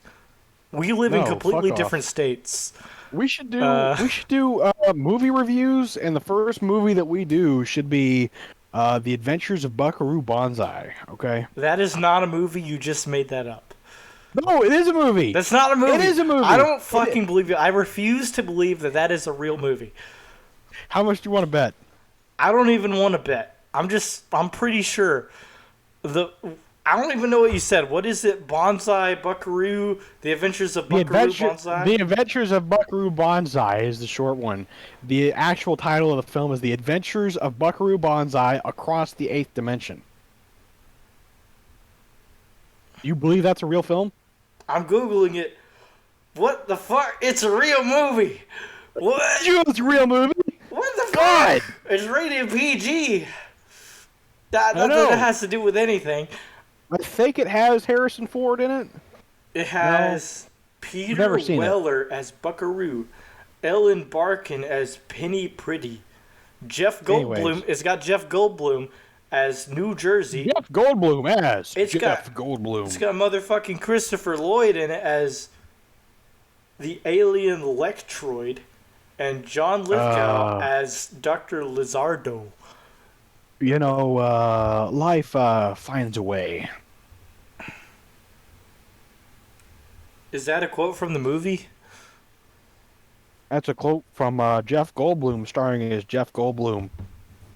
We live in completely different states. We should do movie reviews, and the first movie that we do should be The Adventures of Buckaroo Banzai. Okay. That is not a movie. You just made that up. No, it is a movie. That's not a movie. It is a movie. I don't fucking believe it. I refuse to believe that is a real movie. How much do you want to bet? I don't even want to bet. I'm pretty sure. I don't even know what you said. What is it? Bonsai, Buckaroo, The Adventures of Buckaroo Banzai? The Adventures of Buckaroo Banzai is the short one. The actual title of the film is The Adventures of Buckaroo Banzai Across the Eighth Dimension. You believe that's a real film? I'm Googling it. What the fuck? It's a real movie. What? You know it's a real movie? What the God! fuck? It's rated PG. That I nothing know. has to do with anything. I think it has Harrison Ford in it. It No, has I've Peter never seen it. Weller as Buckaroo, Ellen Barkin as Penny Pretty, Jeff Goldblum. Anyways, It's got Jeff Goldblum as New Jersey. Jeff Goldblum as It's got Jeff it's Goldblum. got motherfucking Christopher Lloyd in it as the alien Lectroid, and John Lithgow Uh, as Dr. Lizardo. Life finds a way. Is that a quote from the movie? That's a quote from Jeff Goldblum, starring as Jeff Goldblum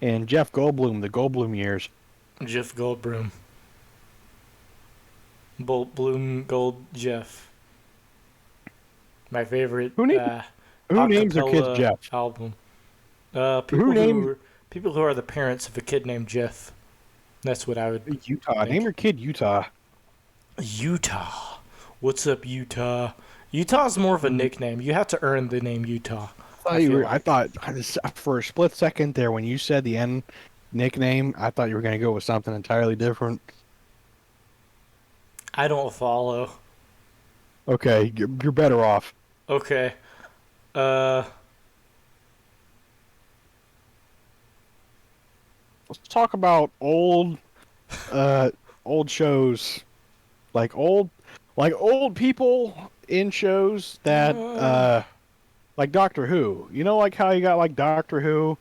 in Jeff Goldblum: The Goldblum Years. Jeff Goldblum. Bolt Bloom Gold Jeff. My favorite Who name who names their kids acapella Jeff? album. Who named People who are the parents of a kid named Jeff. That's what I would Utah? Name think. your kid Utah. Utah. What's up, Utah? Utah's more of a nickname. You have to earn the name Utah. I feel I like. thought for a split second there when you said the N nickname, I thought you were going to go with something entirely different. I don't follow. Okay, you're better off. Okay. Uh, Let's talk about uh, old shows, like old people in shows that, like Doctor Who. You know, like how you got like Doctor Who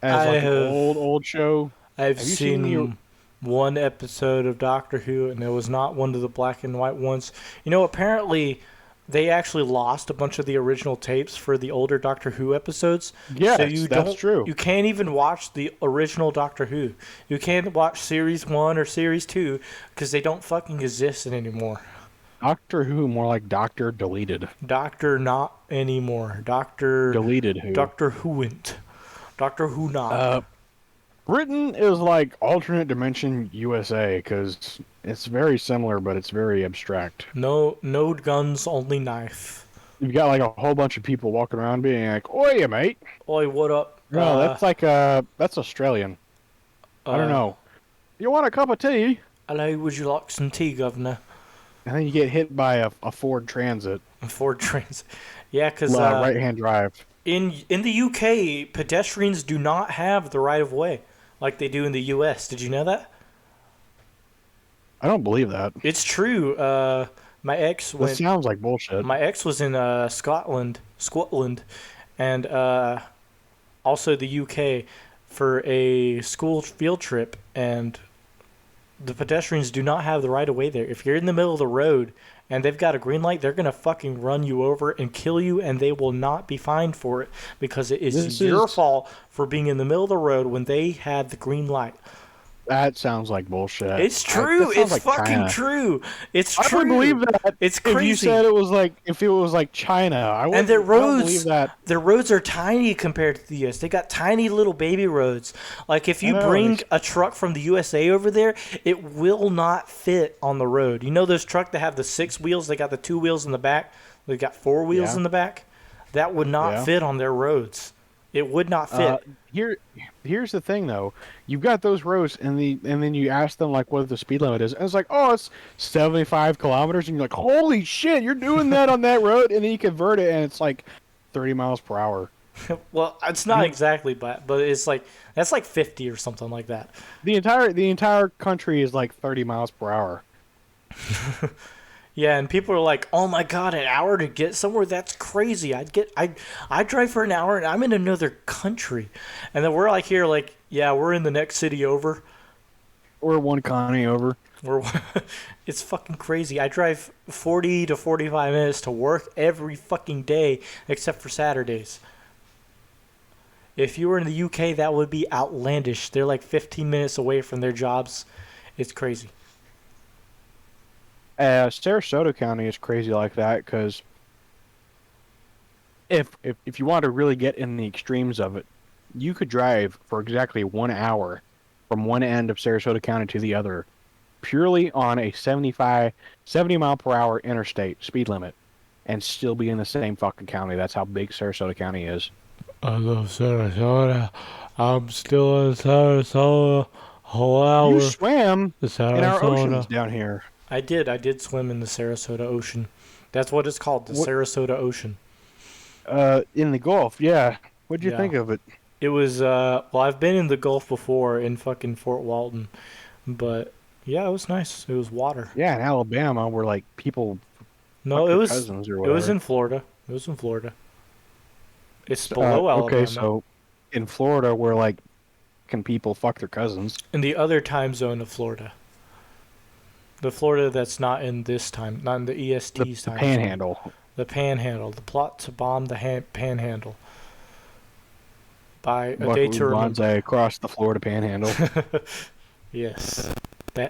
I as like an have old show. I've Have you seen the? seen one episode of Doctor Who, and it was not one of the black and white ones. You know, apparently they actually lost a bunch of the original tapes for the older Doctor Who episodes. So Yes, that's true. you can't even watch the original Doctor Who. You can't watch series 1 or series 2 because they don't fucking exist anymore. Doctor Who, more like Doctor Deleted. Doctor not anymore. Doctor Deleted Who. Doctor Whoint. Doctor Who not. Uh, Britain is like alternate dimension USA because it's very similar, but it's very abstract. No guns, only knife. You've got like a whole bunch of people walking around being like, "Oi, mate." Oi, what up? No, that's Australian. I don't know. You want a cup of tea? Hello, would you like some tea, Governor? And then you get hit by a Ford Transit, Ford Transit. Yeah, because right-hand drive. in the UK, pedestrians do not have the right of way like they do in the US. Did you know that? I don't believe that. It's true. My ex That went. sounds like bullshit. My ex was in Scotland, and also the UK for a school field trip, and the pedestrians do not have the right of way there. If you're in the middle of the road and they've got a green light, they're gonna fucking run you over and kill you, and they will not be fined for it because it is This your is fault for being in the middle of the road when they had the green light. That sounds like bullshit. It's true. That sounds It's like fucking China. true. It's I true. would believe that It's if you crazy. said if it was like China. And their I don't believe roads, that. their roads are tiny compared to the U.S. They got tiny little baby roads. Like if you I know, bring a truck from the USA over there, it will not fit on the road. You know those trucks that have the 6 wheels? They got the 2 wheels in the back. They got 4 wheels Yeah. in the back. That would not Yeah. fit on their roads. It would not fit. Here's the thing though. You've got those roads, and then you ask them like what the speed limit is, and it's like, oh, it's 75 kilometers, and you're like, holy shit, you're doing that on that road, and then you convert it, and it's like 30 miles per hour. Well, it's not exactly, but it's like that's like 50 or something like that. The entire country is like 30 miles per hour. Yeah, and people are like, "Oh my god, an hour to get somewhere? That's crazy. I drive for an hour and I'm in another country." And then we're like here like, "Yeah, we're in the next city over." Or one county over. We're it's fucking crazy. I drive 40 to 45 minutes to work every fucking day except for Saturdays. If you were in the UK, that would be outlandish. They're like 15 minutes away from their jobs. It's crazy. Sarasota County is crazy like that because if you want to really get in the extremes of it, you could drive for exactly 1 hour from one end of Sarasota County to the other, purely on a 70 mile per hour interstate speed limit, and still be in the same fucking county. That's how big Sarasota County is. I love Sarasota. I'm still in Sarasota. Whole You hour. swam The in our oceans Sarasota. down here. I did swim in the Sarasota Ocean. That's what it's called, the What? Sarasota Ocean. In the Gulf. Yeah. What'd you Yeah. think of it? It was, well, I've been in the Gulf before in fucking Fort Walton, but yeah, it was nice. It was water. Yeah, in Alabama, where like people No, fuck their cousins or it was whatever. in Florida. It was in Florida. It's below Okay, Alabama. so in Florida, where like can people fuck their cousins? In the other time zone of Florida. The Florida that's not in this time, not in the The EST's the time zone. Panhandle. The Panhandle. The plot to bomb the Panhandle. By A Day to Buckaroo Remember. Banzai across the Florida Panhandle. Yes.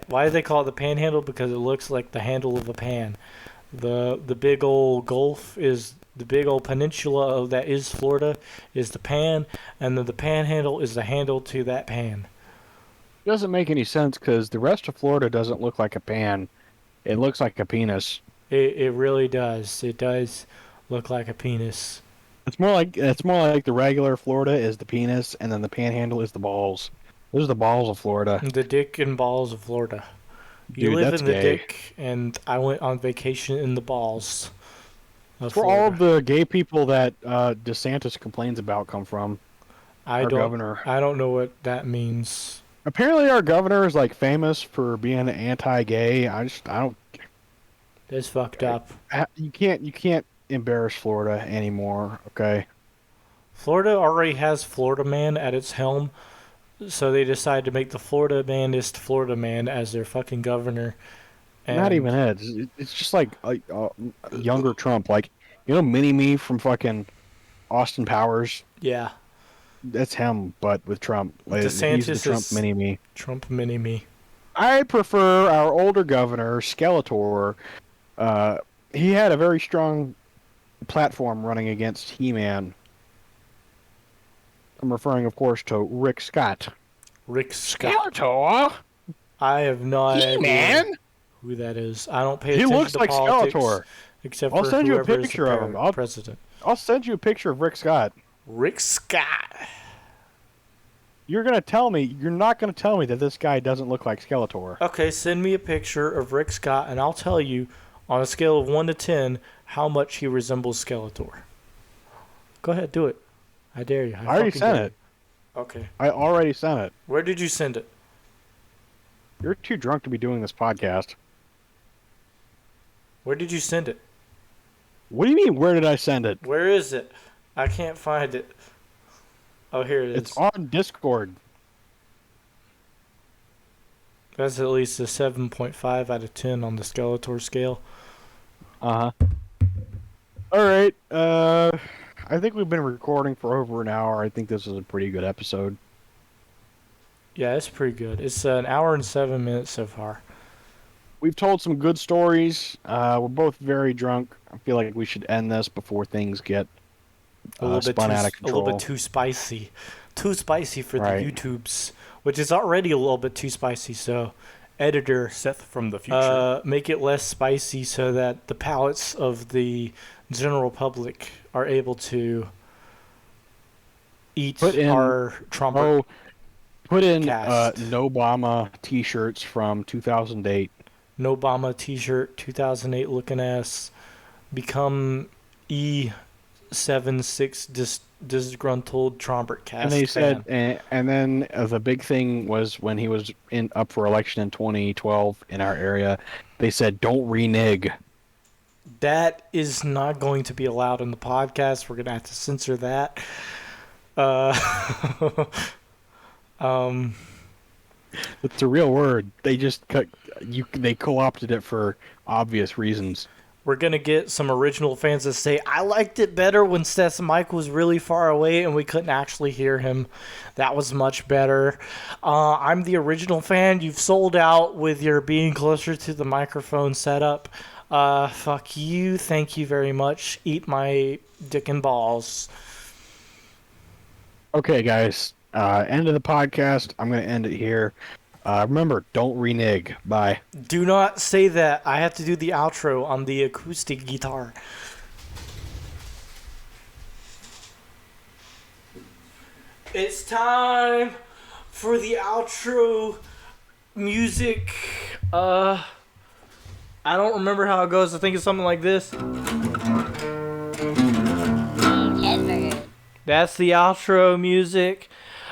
Why do they call it the Panhandle? Because it looks like the handle of a pan. The big old Gulf is the big old peninsula of that is Florida is the pan, and then the Panhandle is the handle to that pan. Doesn't make any sense because the rest of Florida doesn't look like a pan. It looks like a penis. It really does. It does look like a penis. It's more like the regular Florida is the penis, and then the Panhandle is the balls. Those are the balls of Florida. The dick and balls of Florida. You Dude, live that's in the gay. dick, and I went on vacation in the balls of It's where all of Florida. the gay people that DeSantis complains about come from. I Our don't governor. I don't know what that means. Apparently, our governor is like famous for being anti-gay. I don't. That's fucked up. You can't embarrass Florida anymore. Okay. Florida already has Florida Man at its helm, so they decided to make the Florida Manist Florida Man as their fucking governor. Not And even it. It's just like younger Trump, like Mini Me from fucking Austin Powers. yeah, That's him, but with Trump. Like, he's the DeSantis Trump is Mini Me. Trump Mini Me. I prefer our older governor, Skeletor. Uh, he had a very strong platform running against He-Man. I'm referring, of course, to Rick Scott. Rick Scott. Skeletor, I have no idea He-Man. who that is. I don't pay He attention looks to like politics Skeletor. except I'll for send you a whoever is picture the of him. president. I'll send you a picture of Rick Scott. Rick Scott. You're not gonna tell me that this guy doesn't look like Skeletor. Okay, send me a picture of Rick Scott, and I'll tell you, on a scale of 1 to 10, how much he resembles Skeletor. Go ahead, do it. I dare you. I already fucking sent dare it. you. Okay. I already sent it. Where did you send it? You're too drunk to be doing this podcast. Where did you send it? What do you mean, where did I send it? Where is it? I can't find it. Oh, here it is. It's on Discord. That's at least a 7.5 out of 10 on the Skeletor scale. Uh-huh. Alright, I think we've been recording for over an hour. I think this is a pretty good episode. Yeah, it's pretty good. It's an hour and 7 minutes so far. We've told some good stories. We're both very drunk. I feel like we should end this before things get spun out of A control. little bit too spicy. Too spicy for Right. the YouTubes, which is already a little bit too spicy, so editor, Seth from the future. make it less spicy so that the palates of the general public are able to eat Put in- our Trump. Oh, put in Cast. No Obama t-shirts from 2008. No Obama t-shirt, 2008 looking ass. Become E76 disgruntled Trombercast And they fan. said, and then the big thing was when he was up for election in 2012 in our area, they said, don't renege. That is not going to be allowed in the podcast. We're going to have to censor that. It's a real word. They just they co-opted it for obvious reasons. We're going to get some original fans that say, I liked it better when Seth's mic was really far away and we couldn't actually hear him. That was much better. I'm the original fan. You've sold out with your being closer to the microphone setup. Fuck you. Thank you very much. Eat my dick and balls. Okay, guys. End of the podcast. I'm going to end it here. Remember, don't renege. Bye. Do not say that. I have to do the outro on the acoustic guitar. It's time for the outro. music. I don't remember how it goes. I think it's something like this. That's the outro music.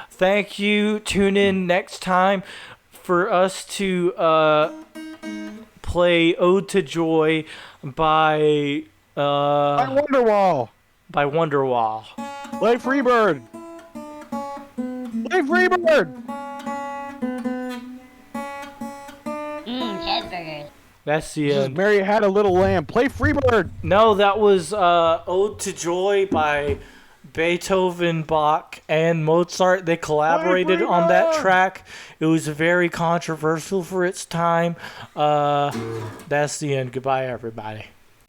Thank you. Tune in next time for us to play "Ode to Joy" by Wonderwall. by Wonderwall. Play Freebird. Play Freebird. Cheeseburgers. That's the This is end. Mary Had a Little Lamb. Play Freebird. No, that was "Ode to Joy" by Beethoven, Bach, and Mozart. They collaborated on that track. It was very controversial for its time. That's the end. Goodbye, everybody.